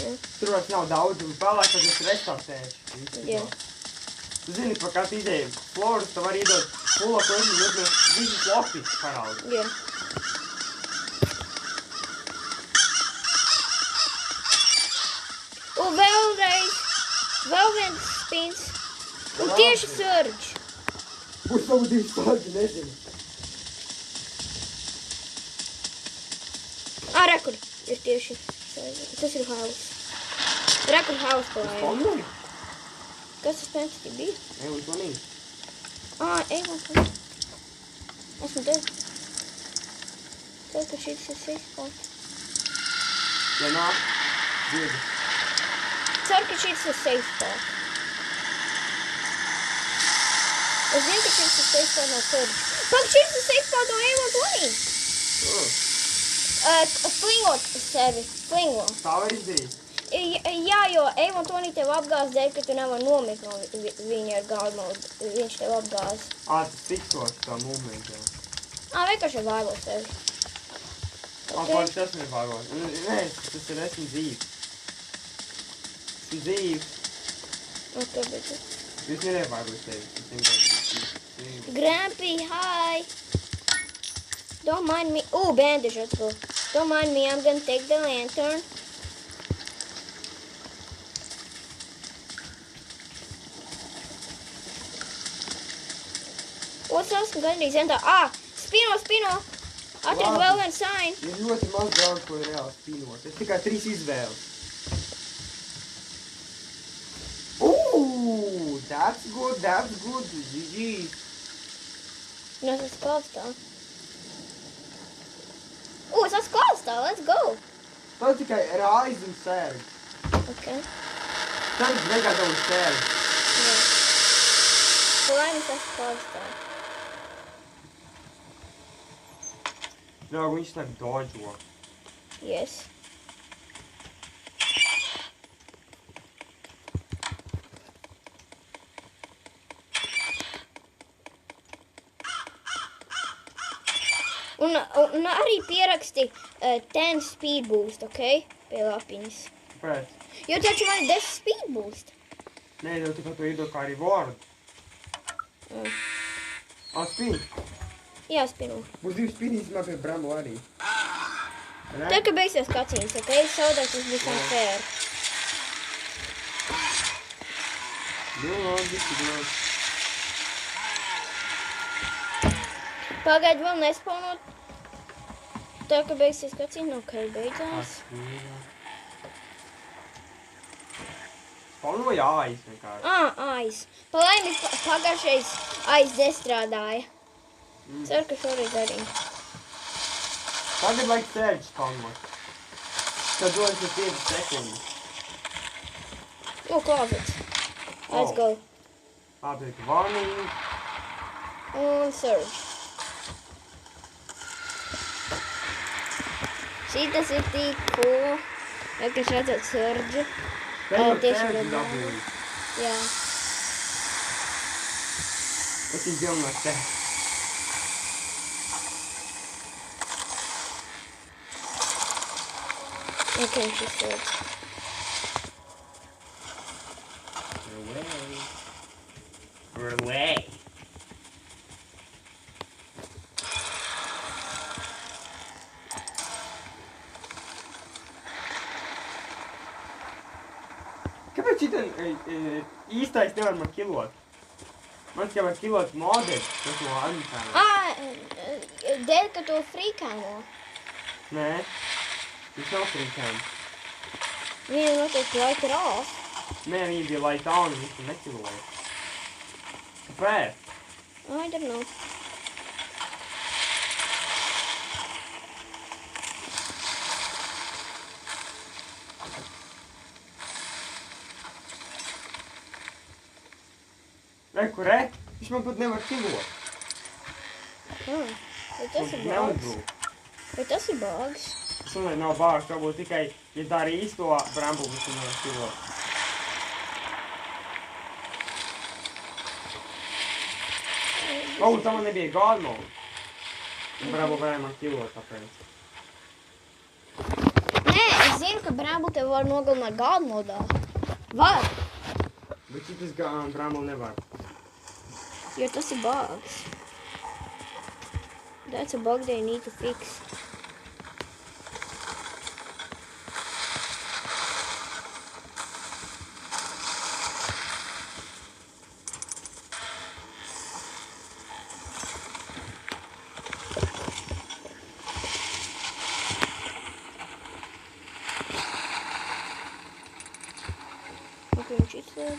[SPEAKER 2] Jā.
[SPEAKER 1] Tur vairs nav daudz un vēlāk, kad es restartēšu.
[SPEAKER 2] Jā.
[SPEAKER 1] Tu zini, par katru ideju florus, tu vari iedot fulla klēsni, jo mēs visus lopis paraudu.
[SPEAKER 2] Jā. Un vēlreiz, vēl viens spins. Un tieši surge.
[SPEAKER 1] Būs savu divi stādi, nezinu.
[SPEAKER 2] Rekur, ir tieši. Tas ir house. Rekur house klājā.
[SPEAKER 1] Spomnumi?
[SPEAKER 2] Kas tas pēc bija?
[SPEAKER 1] A120.
[SPEAKER 2] A120. Esmu te. Ceru, ka šis ir safe spot.
[SPEAKER 1] Ja nāk, diedi.
[SPEAKER 2] Ceru, ka šis ir safe spot. Es zinu, ka šis ir safe spot no surge. Pak, šis ir safe spot no A120. Flingot sevi. Flingot.
[SPEAKER 1] Tā var izdarīt.
[SPEAKER 2] Jā, jo A120 tev apgāz dēļ, ka tu nevar nomirt no viņa ar galvenodu. Viņš tev apgāz.
[SPEAKER 1] Tas fiksos tā momentu, jā.
[SPEAKER 2] Vienkārši ir vaivo sevi.
[SPEAKER 1] Pārši tas nevaivos. Nē, tas ir esmu dzīvi. Esmu dzīvi.
[SPEAKER 2] Bet...
[SPEAKER 1] Jūs nerevaivos tevi.
[SPEAKER 2] Grampy, hi! Don't mind me. Bandage, let's go. Don't mind me, I'm gonna take the lantern. What's else gandrīz endā? Spino! Atradu vēl vienu sign.
[SPEAKER 1] Ir ļoti maz daudz, ko ir reāli spinot. Es tikai 3 izvēles. That's good. GG.
[SPEAKER 2] Es esmu klāstā. Es esmu klāstā, let's go.
[SPEAKER 1] Tā tikai Rise un Surge.
[SPEAKER 2] Okay.
[SPEAKER 1] Surge negatavo Surge.
[SPEAKER 2] Jā. Laimes esmu klāstā.
[SPEAKER 1] Draugu, viņš tak dodžo.
[SPEAKER 2] Yes. Un arī pieraksti 10 speed boost, ok? Pie lapiņas.
[SPEAKER 1] Kāpēc?
[SPEAKER 2] Jo taču man ir 10 speed boost.
[SPEAKER 1] Nē, tev tikai to iedod kā reward. Spin.
[SPEAKER 2] Jā, spinu.
[SPEAKER 1] Būs 2 spinīs, man pie Brambo arī.
[SPEAKER 2] Tad, kad beigsies kacīns, ok? Saudāk tas būs unfair. Pagaid vēl nespaunot. Tā, ka beigsies kacīns, ok, beidzās.
[SPEAKER 1] Spaunoja Ais vienkārši.
[SPEAKER 2] Ais. Palaimi pagājušais Ais nestrādāja. Ceru, ka šoreiz arī.
[SPEAKER 1] Tagad vajag Surge spaunot. Tad dodas ir 5 sekundes.
[SPEAKER 2] Closets. Let's go.
[SPEAKER 1] Atliek warning.
[SPEAKER 2] Un surge. Šitas ir tik cool. Kad redzat surge. Tieši
[SPEAKER 1] dabūju.
[SPEAKER 2] Jā.
[SPEAKER 1] Es izdevu no te.
[SPEAKER 2] Ok, šis surge.
[SPEAKER 1] Relay. Kāpēc šitan īstais nevar man kilot? Man tikai var kilot modeļus, tas no admitēm.
[SPEAKER 2] Dēļ, ka to frīkāno.
[SPEAKER 1] Nē, viņš nav frīkēm.
[SPEAKER 2] Viņa noteikti laika rās.
[SPEAKER 1] Nē, viņa bija light on un viņš nekiloja. Kāpēc?
[SPEAKER 2] I don't know.
[SPEAKER 1] Re, kur re? Viņš man pat nevar kilot.
[SPEAKER 2] Bet tas ir bāgs.
[SPEAKER 1] Neuzbrūk.
[SPEAKER 2] Bet tas ir bāgs.
[SPEAKER 1] Tas noteikti nav bāgs, varbūt tikai, ja tā arī īsto brambuļu, tas ir no kilot. Tā man nebija God mode. Brambuļu varēja man kilot tāpēc.
[SPEAKER 2] Nē, es zinu, ka brambuļu tev var nogalināt God modā. Var,
[SPEAKER 1] Bet šitas brambuļu nevar.
[SPEAKER 2] jo tas ir bāgs. That's a bug they need to fix. Okay, which is this?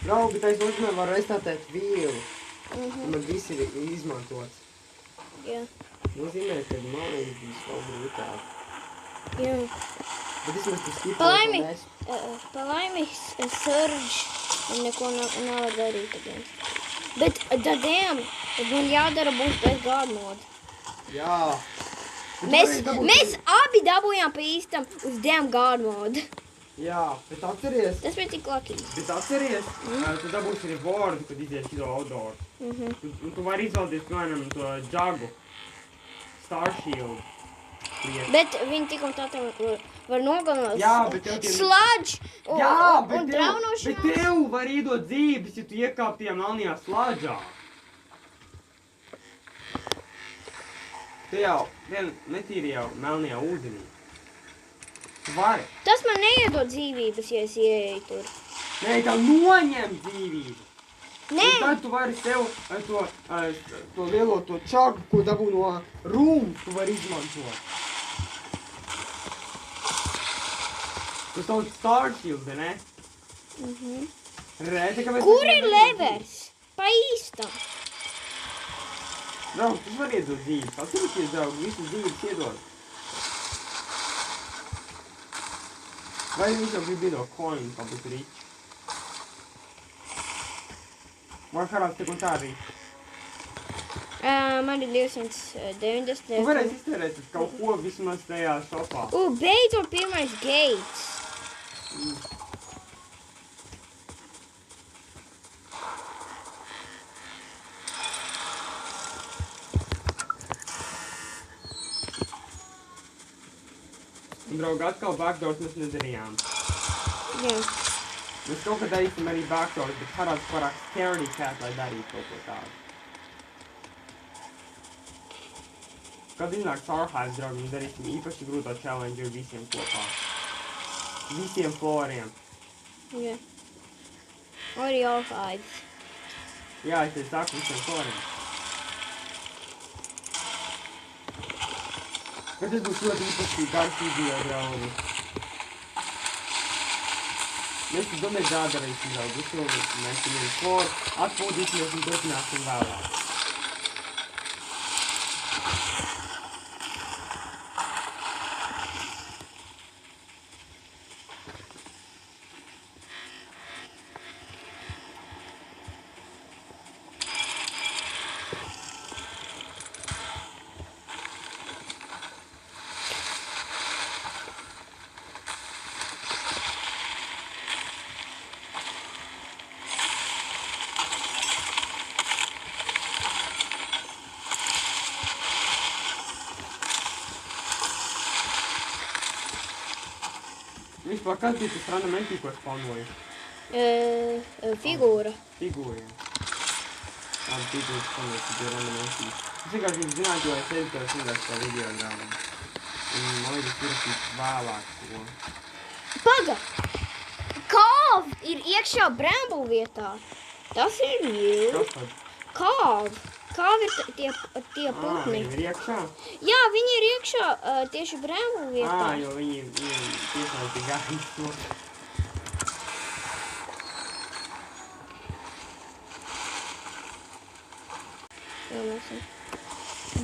[SPEAKER 1] Draugi, tā es uzmanīju, var restartēt vīlu.
[SPEAKER 2] Mhm,
[SPEAKER 1] Man viss ir izmantots.
[SPEAKER 2] jā.
[SPEAKER 1] Nozīmē, ka man ir bijis vēl grūtāk.
[SPEAKER 2] Jā.
[SPEAKER 1] Bet vismaz tas skipo,
[SPEAKER 2] Palaimi,
[SPEAKER 1] ka mēs...
[SPEAKER 2] palaimi Surge un neko nevar darīt against. Bet dadiem, man jādara būs bez God moda.
[SPEAKER 1] Jā. Bet
[SPEAKER 2] Mēs
[SPEAKER 1] varēja dabūt-
[SPEAKER 2] abi dabūjām pa īstam uz damn God moda.
[SPEAKER 1] Jā, bet atceries,
[SPEAKER 2] Tas bija tik lucky.
[SPEAKER 1] tu dabūsi rewardu, kad izies šito outdoor.
[SPEAKER 2] Mhm.
[SPEAKER 1] Tu vari izvēlēties, piemēram, to džagu. Star Shield.
[SPEAKER 2] Bet viņi tik un tā var nogalināt.
[SPEAKER 1] Jā, bet tev tie-
[SPEAKER 2] Sludge un,
[SPEAKER 1] Jā,
[SPEAKER 2] un
[SPEAKER 1] bet
[SPEAKER 2] draunošanās.
[SPEAKER 1] tev var iedot dzīves, ja tu iekāp tajā melnajā slādžā. Tu jau netīri jau melnajā ūdenī. Tu vari.
[SPEAKER 2] Tas man neiedod dzīvības, ja es ieeju tur.
[SPEAKER 1] Nē, tā noņem dzīvību.
[SPEAKER 2] Nē,
[SPEAKER 1] Un tad tu vari sev to lielo to čagu, ko dabū no rūm, tu vari izmantot. Tu sauc Star Shield, ne? Rēta, ka mēs...
[SPEAKER 2] kur ir levers? Pa īstam.
[SPEAKER 1] Draugs, tas var iedot dzīves. Atcerieties, draugi, visas dzīves iedod. Vai viņš jau grib iedot coin, kā būtu rīķi? Vai karāds tik un tā rīķi?
[SPEAKER 2] Man ir 290.
[SPEAKER 1] Tu varēsi iztērēt kaut ko vismaz tajā šopā.
[SPEAKER 2] Beidzot pirmais gates.
[SPEAKER 1] Un, draugi, atkal backdoors mēs nedarījām.
[SPEAKER 2] Jā.
[SPEAKER 1] Mēs kaut kad darīsim arī backdoors, bet karāds pārāk scaredy cat, lai darītu kaut ko tādu. Kad iznāks Archives, draugi, mēs darīsim īpaši grūto challenge ar visiem kopā. Visiem floriem.
[SPEAKER 2] Jā. Arī Archives.
[SPEAKER 1] Jā, es teicu saku visiem floriem. Bet tas būs ļoti īpaši garš video, draugi. Mēs to domāju darīsim, draugi. Uzfilmēsim, mēs viņiem floru, atpūtīsimies un turpināsim vēlāk. Vispār, kas bija tas randomentī, ko spawnoja?
[SPEAKER 2] Figūra.
[SPEAKER 1] Figūra, jā. Tāda figūra spawnoja, tas bija randomentī. Es vienkārši jūs zināt, jo es editoju sindās tā video grāvam. Un man liekas, ierakstīt vēlāk to.
[SPEAKER 2] Paga! Kāv ir iekšā brambu vietā. Tas ir new.
[SPEAKER 1] Kas tad?
[SPEAKER 2] Kāv. Kāv ir tie putni.
[SPEAKER 1] Viņi ir iekšā?
[SPEAKER 2] Jā, viņi ir iekšā tieši brambu vietā.
[SPEAKER 1] Jo viņi tiešām tik gājis to.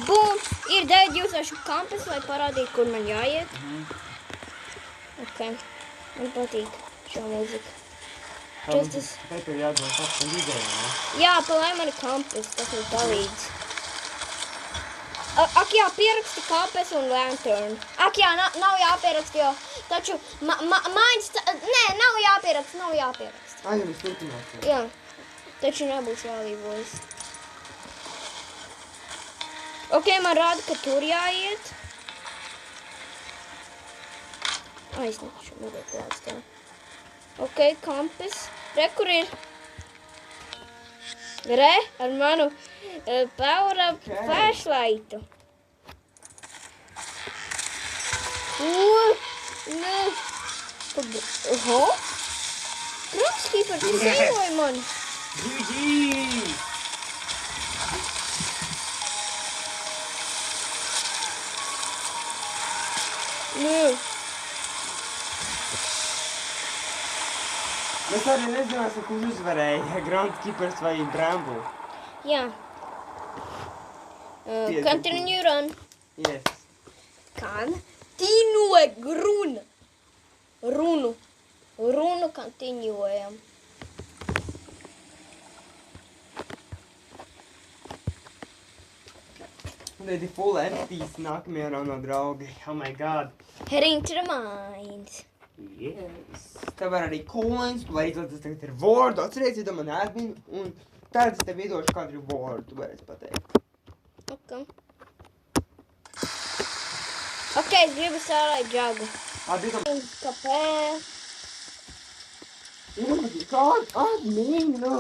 [SPEAKER 2] Bum! Ir 9 jūsašu kampus, lai parādītu, kur man jāiet. Ok. Man patīk šo mūziku.
[SPEAKER 1] Tev
[SPEAKER 2] Just
[SPEAKER 1] ir jādod pats un ideja, ne?
[SPEAKER 2] Jā, palai man ir kampes, tas man palīdz. Ak jā, pieraksti kampes un lantern. Ak jā, nav jāpierakst, jo taču maiņas, nē, nav jāpierakst.
[SPEAKER 1] Ai, jau viss turpinās.
[SPEAKER 2] Jā, taču nebūs jālībojas. Ok, man rāda, ka tur jāiet. Ai, es nešu, nebūtu klāts tev. Ok, kampes. Re, kur ir? Re, ar manu power-up flashlightu. Nē. Oho. Groundskeeper, tu sējoji mani.
[SPEAKER 1] GG!
[SPEAKER 2] Nē.
[SPEAKER 1] Mēs arī nezināsim, kurš uzvarēja, Groundskeepers vai Bramble.
[SPEAKER 2] Jā. Continue run.
[SPEAKER 1] Yes.
[SPEAKER 2] Continue Runu continuējam.
[SPEAKER 1] Tad ir full empties nākamajā raundā, draugi. Oh my god.
[SPEAKER 2] Heading to the mines.
[SPEAKER 1] Yes. Tev var arī coins, tu vari izlaikt, tas tagad ir word. Atceries, ja tu man admin, un tad es tev iedošu kādu reward, tu varēsi pateikt.
[SPEAKER 2] Ok, es gribu sārāt džagu. Kāpēc?
[SPEAKER 1] Kādu admin, nu?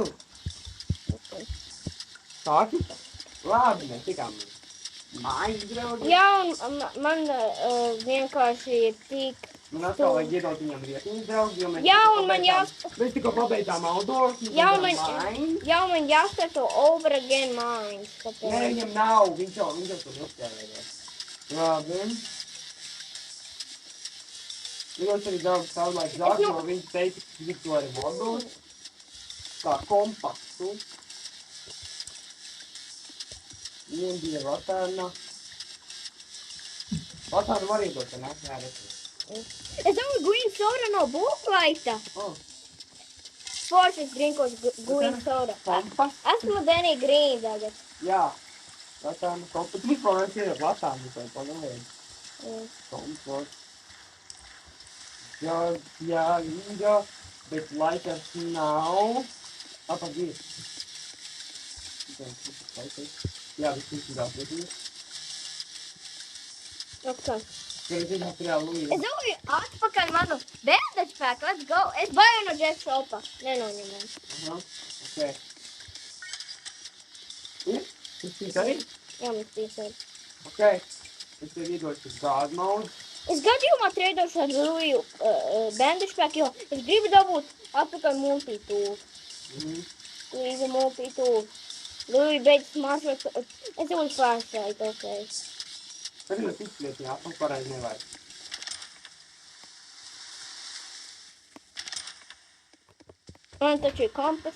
[SPEAKER 1] Sāki? Labi, mēs tikām mājas, draugi.
[SPEAKER 2] Jā, un man vienkārši ir tik...
[SPEAKER 1] Man atkal vajag iedot viņam rietiņus, draugi, jo mēs tikko pabeidzām outdoors,
[SPEAKER 2] Jā, un man jāstarto over again mines.
[SPEAKER 1] Nē, viņam nav, viņš jau tur uzķēlējies. Labi. Viņos arī draugi savulaik zāk, jo viņš teica, ka viņš to arī vodot. Kā kompaktu. Viņiem bija latārna. Latārnu var iedot, ja nāk, jā, reci.
[SPEAKER 2] Es domāju, green soda no bullflighta. Forši es drinkos green soda.
[SPEAKER 1] Kompas?
[SPEAKER 2] Esmu Denny Green tagad.
[SPEAKER 1] Jā. Latārnu kompas. Tu vispār mēs iedot latārnu, tā nevajag. Kompas. Jā, bet laikas nav. Apagīt. Jā, viss izskatās lietiņas.
[SPEAKER 2] Ok.
[SPEAKER 1] Es
[SPEAKER 2] domāju, atpakaļ manu bandage pack, let's go. Es baju no Jack Sopa. Nenoņemam.
[SPEAKER 1] Aha, ok. Ir? Tas tīs arī?
[SPEAKER 2] Jā, mēs tīsam.
[SPEAKER 1] Ok. Es tev iedošu God mode.
[SPEAKER 2] Es gadījumā treidošu ar Luiju bandage pack, jo es gribu dabūt atpakaļ multi-tool. Līdzi multi-tool. Luija beidz smartworks. Es jau uz flashlight, ok.
[SPEAKER 1] Tagad es izslietu, jā, un pareizi nevajag.
[SPEAKER 2] Man taču ir kompas.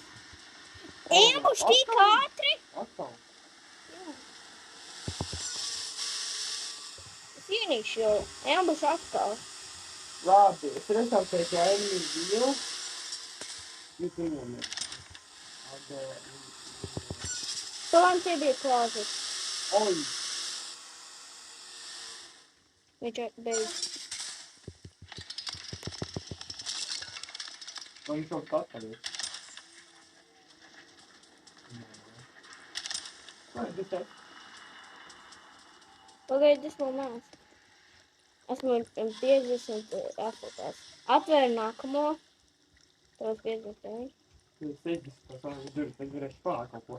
[SPEAKER 2] Ejambuš tik ātri!
[SPEAKER 1] Atkal.
[SPEAKER 2] Es ienīšu jau. Ejambuš atkal.
[SPEAKER 1] Labi, es restartēju Enemy Deal. Jūs viņam ir.
[SPEAKER 2] So man tie bija klāzes.
[SPEAKER 1] Oi!
[SPEAKER 2] Viņš beidz.
[SPEAKER 1] Vai viņš jau kataries? Vai, tas ir?
[SPEAKER 2] Pagaidi, es vēl neesmu. Esmu 50 apotās. Atvēru nākamo. Tos 50.
[SPEAKER 1] Jūs 60, tas vajag durvis, es varēšu pārāk kaut ko.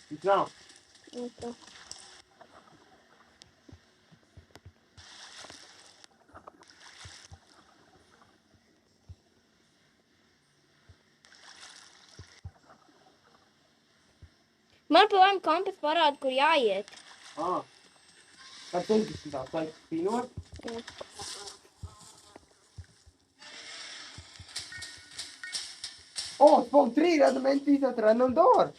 [SPEAKER 1] Viņš nav.
[SPEAKER 2] Okay. Man pa laimi kompas parāda, kur jāiet.
[SPEAKER 1] Tad 60 tās laiks spinot.
[SPEAKER 2] Jā.
[SPEAKER 1] Spawn 3 radamentīs at random door.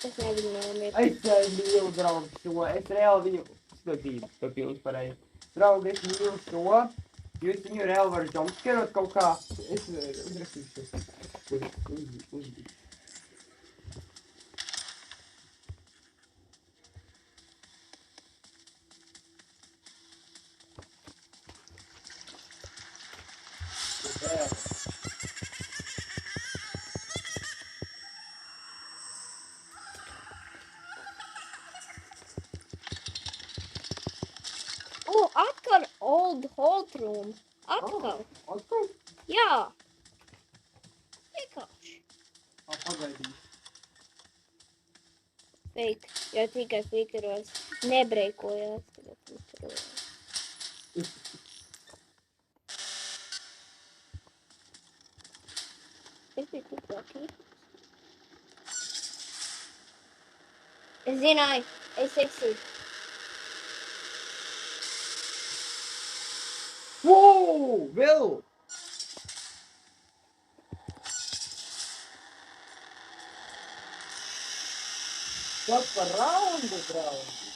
[SPEAKER 2] Es negribu nomiet.
[SPEAKER 1] Es mīlu draugu šo, es reāli viņu skatīju, to pilns pareizi. Draugi, es mīlu šo. Jūs viņu reāli varat jumpscarot kaut kā. Es uzrakstīšu. Uzbīt.
[SPEAKER 2] Atkal old hold room. Atkal.
[SPEAKER 1] Atkal?
[SPEAKER 2] Jā. Vienkārši.
[SPEAKER 1] Pagaidīšu.
[SPEAKER 2] Fake. Jo tikai flikeros. Nebreikojās. Tagad flikerojās. Es biju tik lucky. Es zināju. Es seksīju.
[SPEAKER 1] Wow! Vēl! Kas par raundu, draugi?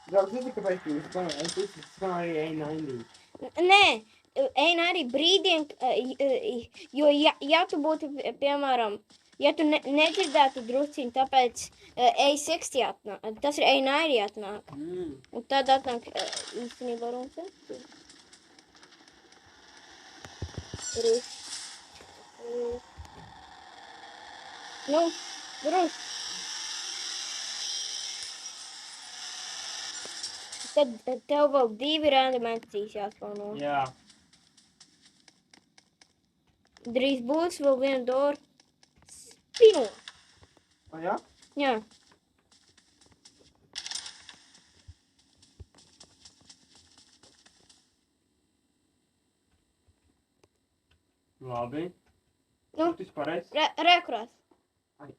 [SPEAKER 1] Draugs, zini, kāpēc jūs panākt? Es skan arī A90.
[SPEAKER 2] Nē. Eina arī brīdiem, jo ja tu būtu, piemēram, ja tu nedzirdētu drusciņu, tāpēc A60 atnāk, tas ir A90 atnāk. Un tad atnāk īstenībā runas. Nu, drus. Tad tev vēl 2 random acīs jāspauno.
[SPEAKER 1] Jā.
[SPEAKER 2] Drīz būs vēl viena door. Spino.
[SPEAKER 1] O, jā?
[SPEAKER 2] Jā.
[SPEAKER 1] Labi.
[SPEAKER 2] Nu,
[SPEAKER 1] Tu pareizi?
[SPEAKER 2] rekurās.
[SPEAKER 1] Ai.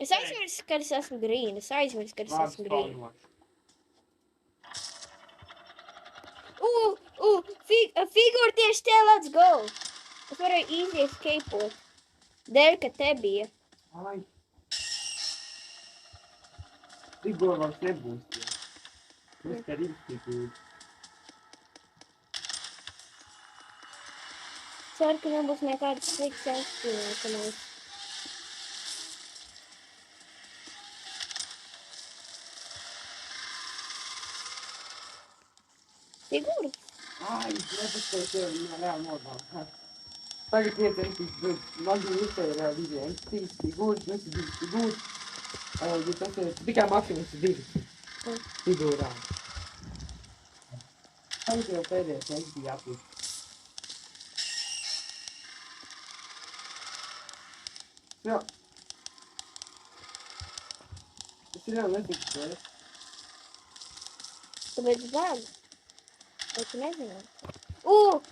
[SPEAKER 2] Es aizmirsu, kad es esmu green. Es aizmirsu, kad es esmu green.
[SPEAKER 1] spaunošu.
[SPEAKER 2] Figūra tieši te, let's go. Es varēju easy escapeot. Dēļ, ka te bija.
[SPEAKER 1] Ai. Figūra vairs nebūs, jā. Viss te ir figūra.
[SPEAKER 2] Ceru, ka nebūs nekādas sliktas eksperimentas. Figūra?
[SPEAKER 1] Ai, nepastoju tev viņā reāli nodām. Tagad ieteicis, bet magi iztērā vīdē MCs figūras, visi 2 figūras. Jo tas ir tikai maksimums 2 figūrām. Tagad jau pēdējais MC jāpūst. Jā. Es jau netiku to, ja?
[SPEAKER 2] Tāpēc bēg. Vai tu nezinu?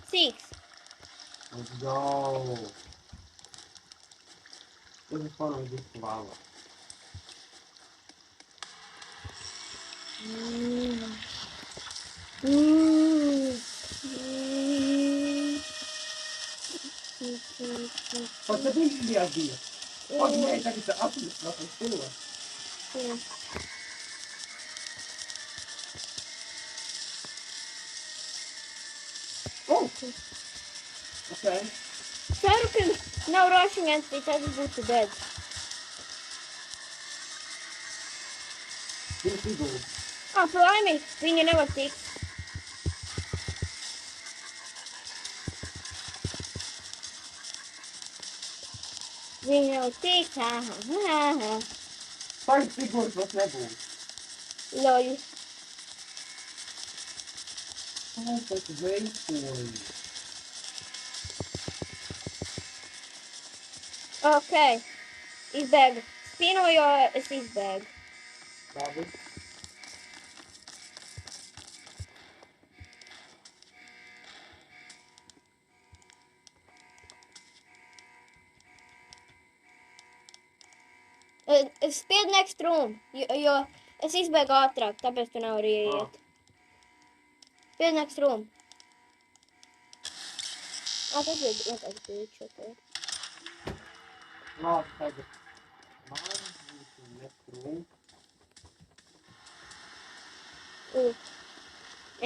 [SPEAKER 2] Sīks.
[SPEAKER 1] Let's go! Es spanoju disku vālā. Pat tad izjās bija. Pat nē, tagad atpūst vēl pēc stila.
[SPEAKER 2] Jā.
[SPEAKER 1] Okay.
[SPEAKER 2] Ceru, ka nav rushing entity, tad es būtu dead.
[SPEAKER 1] Viņa figūra.
[SPEAKER 2] Par laimi, viņa nevar tikt. Viņa nevar tikt,
[SPEAKER 1] Tagad figūras vairs nebūs.
[SPEAKER 2] Loļi.
[SPEAKER 1] Ai, tas veicoji.
[SPEAKER 2] Ok. Izbēgu. Spino, jo es izbēgu.
[SPEAKER 1] Labi.
[SPEAKER 2] Spied next room, jo es izbēgu ātrāk, tāpēc tu nevari ieiet. Spied next room. Tas bija vienkārši glitch, ok.
[SPEAKER 1] Labi, tagad man būtu netrūk.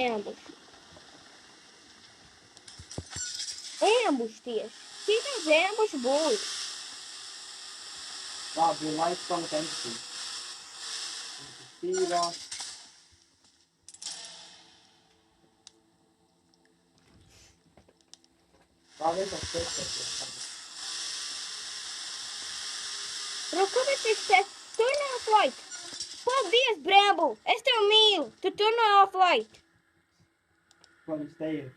[SPEAKER 2] Ēmbuši. Ēmbuši tieši. Citās ēmbuši būs.
[SPEAKER 1] Labi, laiks pamat empatī. Tīrā. Labi, es atspēju.
[SPEAKER 2] Bro, kāpēc es te turn off light? Paldies, Bramble! Es tev mīlu! Tu turn off light!
[SPEAKER 1] Protams, te ir.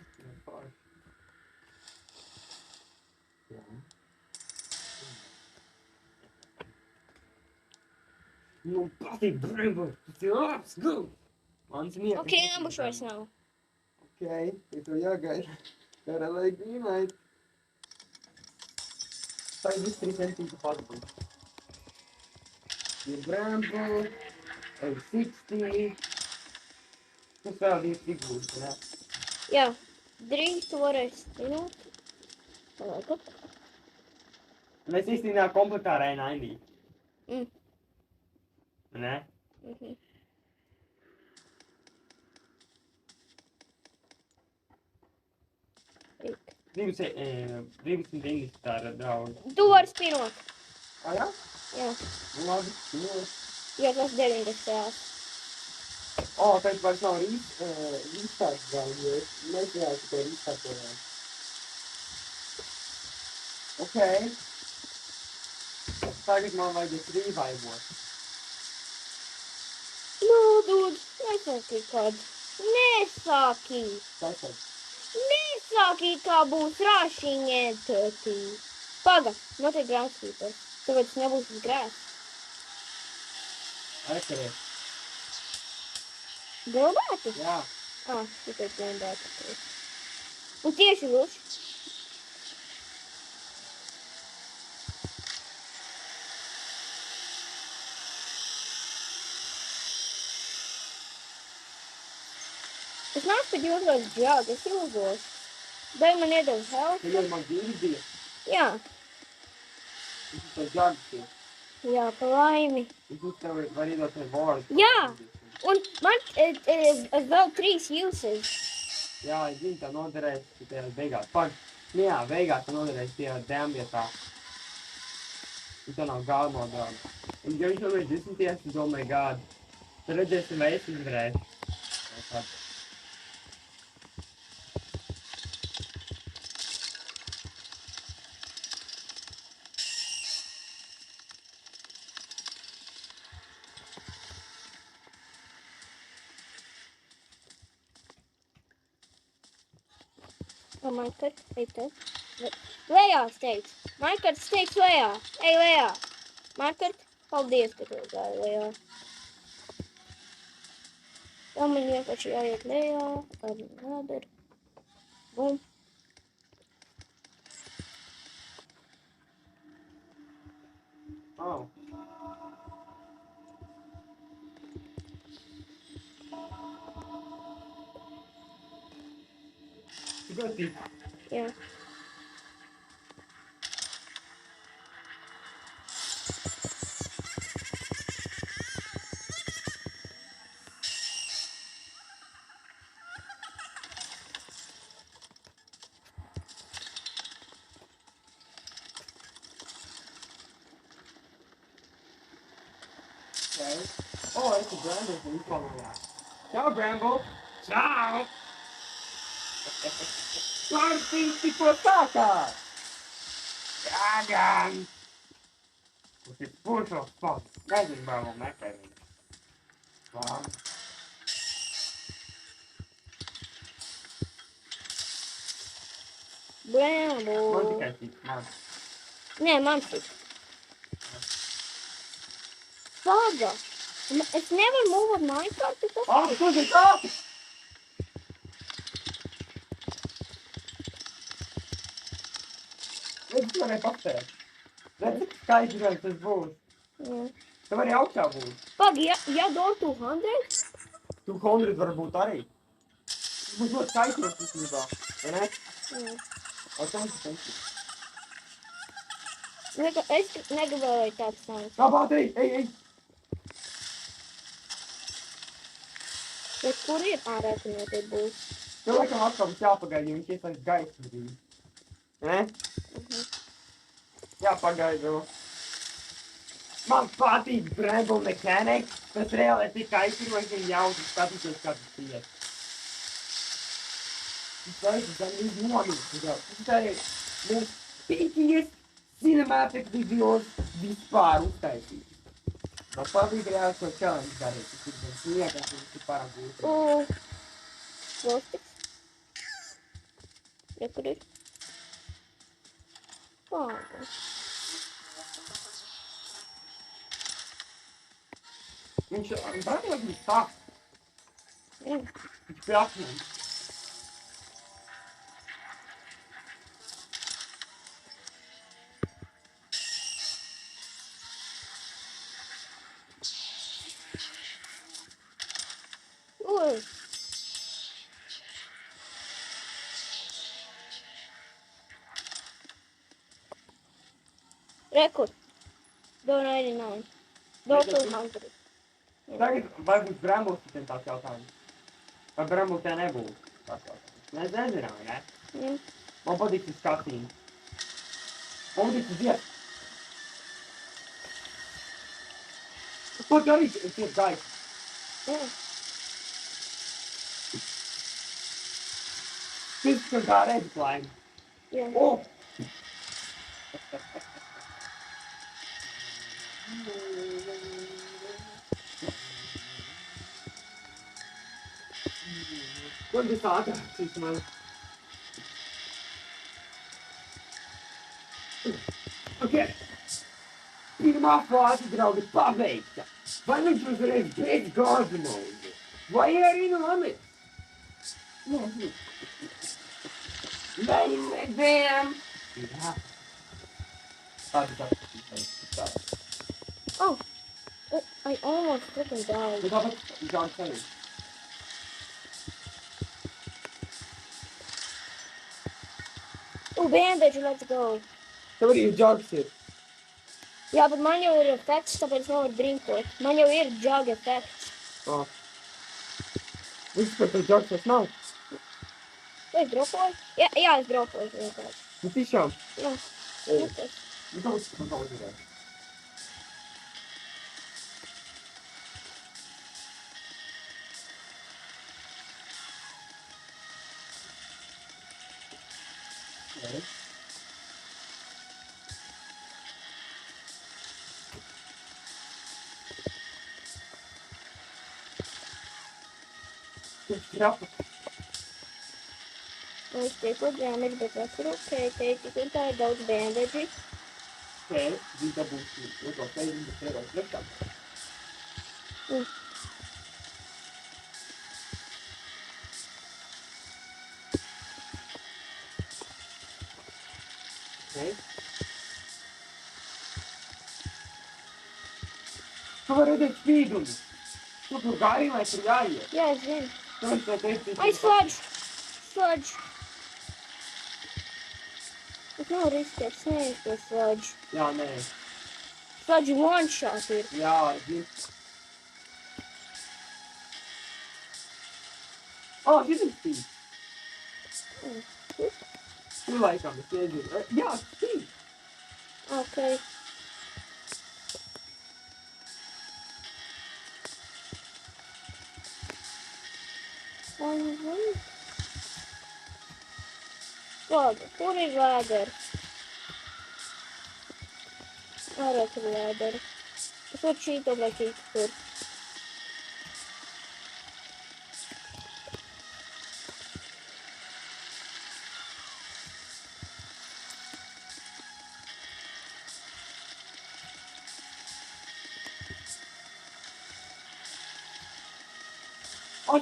[SPEAKER 1] Nu, patīk, Bramble! Tas ir labs, go! Mans miekas.
[SPEAKER 2] Ok, ambušu vairs nav.
[SPEAKER 1] Ok, tev jāgaida. Karalai green light. Tagad viss 3 centīti patbūt. Ir Bramble, ir 60. Tas vēl 2 tik būs, ne?
[SPEAKER 2] Jā, drīz tu varēsi zināt. Palaikat.
[SPEAKER 1] Mēs īstenībā komplektā ar A90. Ne?
[SPEAKER 2] Ik.
[SPEAKER 1] 12 tā ir draudz.
[SPEAKER 2] Tu vari spinot.
[SPEAKER 1] Jā?
[SPEAKER 2] Jā,
[SPEAKER 1] Nu labi, nu.
[SPEAKER 2] jo tas 90.
[SPEAKER 1] Pēc vairs nav rīstāks vēl, jo es nezināju, ka tev rīstākojām. Ok. Tagad man vajadzēs reviveot.
[SPEAKER 2] Nu, dod, nesaki kādu. Nesaki.
[SPEAKER 1] Tas tad.
[SPEAKER 2] Nesaki, kā būs rašiņētotī. Paga, notiek grāmatskīpers. Tāpēc nebūs uz grēs.
[SPEAKER 1] Aizkarēt.
[SPEAKER 2] Gribētu?
[SPEAKER 1] Jā.
[SPEAKER 2] Tikai gribētu. Un tieši ruši. Es nāku pēc jūtos džāgu, es ilgos. Vai man iedod help?
[SPEAKER 1] Tad jau man 2 bija.
[SPEAKER 2] Jā,
[SPEAKER 1] Es tev džagsies.
[SPEAKER 2] jā, pa laimi.
[SPEAKER 1] Es tev var iedot tev vārdu.
[SPEAKER 2] Jā. Un man vēl 3 uses.
[SPEAKER 1] Jā, es zinu, tev noderēs tajā beigās. Pag, nu jā, beigās tev noderēs tajā dēmvietā. Un tev nav galveno draugu. Un ja viņš nomēr 10, es domāju, gādu. Tad redzēsim, vai es izvarēšu.
[SPEAKER 2] Maikart, ej te. Lejā, steidz. Maikart, steidz lejā. Ej lejā. Maikart, paldies, ka tev gāja lejā. Tā man vienkārši jāiet lejā. Tāda nādara. Bum.
[SPEAKER 1] Oh. Tu goti?
[SPEAKER 2] Jā.
[SPEAKER 1] Okay. Oh, it's a Bramble from Equality. Ciao, Bramble. Ciao. Guardi, tipo attacca. Gagan. Così spuso, spot. Vedi, bravo, me fermi. Wow. Man
[SPEAKER 2] Bramble.
[SPEAKER 1] tikai tik, man.
[SPEAKER 2] Nē, man tik. Paga. Es nevaru mūvot Minecraft, tas
[SPEAKER 1] Tu esi tā! Redzi, tu varēji patēt. Redzi, cik skaidrs tas būs.
[SPEAKER 2] Jā.
[SPEAKER 1] Tu vari augšā būt.
[SPEAKER 2] Paga, ja door 200?
[SPEAKER 1] 200 varbūt arī. Tas būs ļoti skaidrs īstenībā, vai ne?
[SPEAKER 2] Jā.
[SPEAKER 1] O, tas ir skaidrs.
[SPEAKER 2] Es negribēju, lai tāds sanāks.
[SPEAKER 1] Labāk, ej!
[SPEAKER 2] Bet kur ir ārā, ka no te būs?
[SPEAKER 1] Tev laikam atkal būs jāpagaida, jo viņš iesaist gaismu. Ne? Jāpagaida. Man patīk Bramble Mechanic. Tas reāli ir tik aizsinoši un jautri skatīties, kā tas iet. Tas vajag gan līdz nomīst. Tas arī mums pīkies cinematic videos vispār uztaisīt. Man patīk reāli šo challenge darīt. Tas ir gan sniegas un tas ir pārāk grūti.
[SPEAKER 2] Klostiks. Ja, kur ir?
[SPEAKER 1] Viņš Bramble ir tā. Viņš pie akmēm.
[SPEAKER 2] Rekur. $1.99. $200.
[SPEAKER 1] Tagad vai būs Bramble šitiem tāds jautājums? Vai Bramble te nebūs tāds jautājums? Mēs nezinām, ne? Man patīk tas skatījums. Man patīk tas iet. Pat arī ir gaisa. Pēc kā redz laimi. O! Un tas ātrāks vismaz. Ok. Pirmā fāze, draugi, pabeigta. Vai viņš uzreiz bez gāzu maudu? Vai arī nomet? Vai redzējām? Jā. Tādi.
[SPEAKER 2] Oh, I almost freaking died.
[SPEAKER 1] Bet tāpēc žāns arī.
[SPEAKER 2] Bandage, let's go.
[SPEAKER 1] Tev arī jogs ir.
[SPEAKER 2] Jā, bet man jau ir efekts, tāpēc nevar drinkot. Man jau ir jog efekts.
[SPEAKER 1] Viss par to jogs vairs nav.
[SPEAKER 2] Tu es dropoju? Jā, es dropoju vienkārši.
[SPEAKER 1] Nu tiešām.
[SPEAKER 2] Jā.
[SPEAKER 1] Nu kaut kas ir.
[SPEAKER 2] Es tieku damage, bet tas ir ok. Tik un tā ir daudz bandage.
[SPEAKER 1] Viņš dabūs to 70 eiro priekšāk. Tu vari redzēt spīdumu. Tu tur gājumai tur jāiet.
[SPEAKER 2] Jā, es zinu.
[SPEAKER 1] Tāpēc tev teicu,
[SPEAKER 2] Ai, sludge! Sludge! Es nav riskēt sniegt to sludge.
[SPEAKER 1] Jā, nē.
[SPEAKER 2] Sludge one shot ir.
[SPEAKER 1] Jā, zinu. Šis ir spīd. Tu laikam, es nezinu. Jā, spīd.
[SPEAKER 2] Ok. Labi, kur ir vēders? Ārā tur vēderi. Es varu šīto vai šītu tur.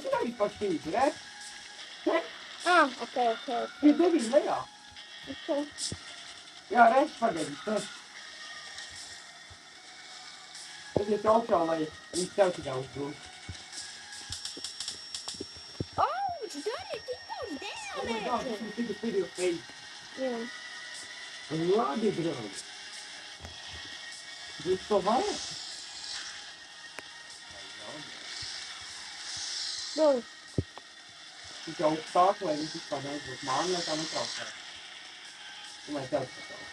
[SPEAKER 1] Šitā vispār spīd, re?
[SPEAKER 2] Ok.
[SPEAKER 1] Pie tevis lejā.
[SPEAKER 2] Ok.
[SPEAKER 1] Jā, redz, pagaidi, tas. Es iet augšā, lai viņš tev tikai uzbrūk.
[SPEAKER 2] Viņš darīja tik daudz
[SPEAKER 1] Oh my god,
[SPEAKER 2] damage!
[SPEAKER 1] this is the video face.
[SPEAKER 2] Jā.
[SPEAKER 1] Labi, draugi. Jūs to varat?
[SPEAKER 2] Dod.
[SPEAKER 1] Tik augstāk, lai viņš vispār neuzbūt māni, lai tā netraucē. Un lai tev tas traucē.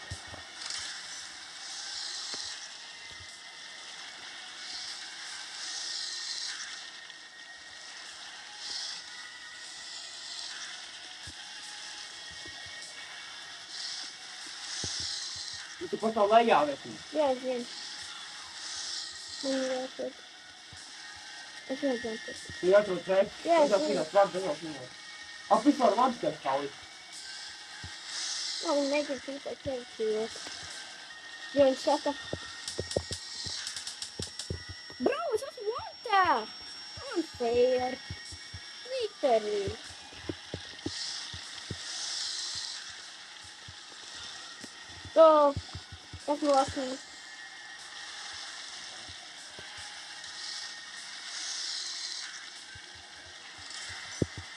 [SPEAKER 1] Tu pat vēl lejā vērtī.
[SPEAKER 2] Jā, es zinu. Man ir jāsaka. Es nezinu, tas.
[SPEAKER 1] Tu jāatrod trēc.
[SPEAKER 2] Jā, es
[SPEAKER 1] Tas
[SPEAKER 2] zinu.
[SPEAKER 1] vienās vārds dažos minūtes. Ap vispār labs tev stāvīt.
[SPEAKER 2] Man negribu tīpēt tevi dzīvot. Jo viņš saka. Bro, es esmu vantā! Unfair. Literally. So, esmu lasījis.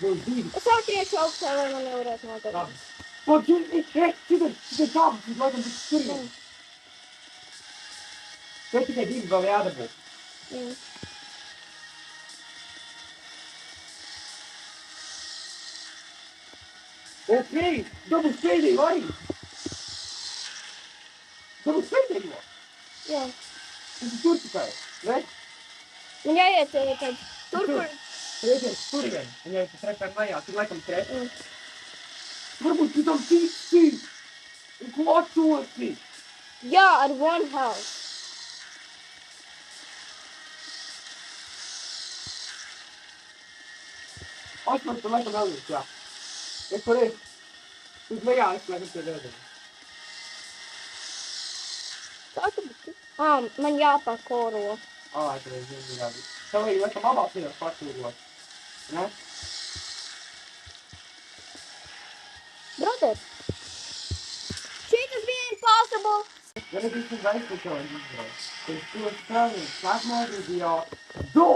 [SPEAKER 1] Būs divi.
[SPEAKER 2] Es atriešu augstā, lai man nevarētu nodarīt.
[SPEAKER 1] Labi. Pot, šitai kāpus, viņš laikam tik skurīgi. Tev tikai divi vēl jādabū.
[SPEAKER 2] Jā.
[SPEAKER 1] Ok, double pēdējo arī. Double pēdējo.
[SPEAKER 2] Jā.
[SPEAKER 1] Tas ir tur tikai, ne?
[SPEAKER 2] Man jāiet tad tur, kur...
[SPEAKER 1] Rēties turien, un ja tas trepēm lejā, tur laikam trep.
[SPEAKER 2] Mm.
[SPEAKER 1] Varbūt tu tam tiksi un klocosi.
[SPEAKER 2] Jā, ar one house.
[SPEAKER 1] Atmaz, tu laikam vēl jā. Es tur es. Tu lejā, es laikam tev redzēju.
[SPEAKER 2] Kā tu būtu? Man jāpakoro.
[SPEAKER 1] Tur es zinu, jā. Tev arī laikam abās vienās pakūros. Ne?
[SPEAKER 2] Brother. Šitas bija impossible.
[SPEAKER 1] Ja ne bist du weißt, was ich izdarīju. Tad tu esi pelnījis sākumā video. Do!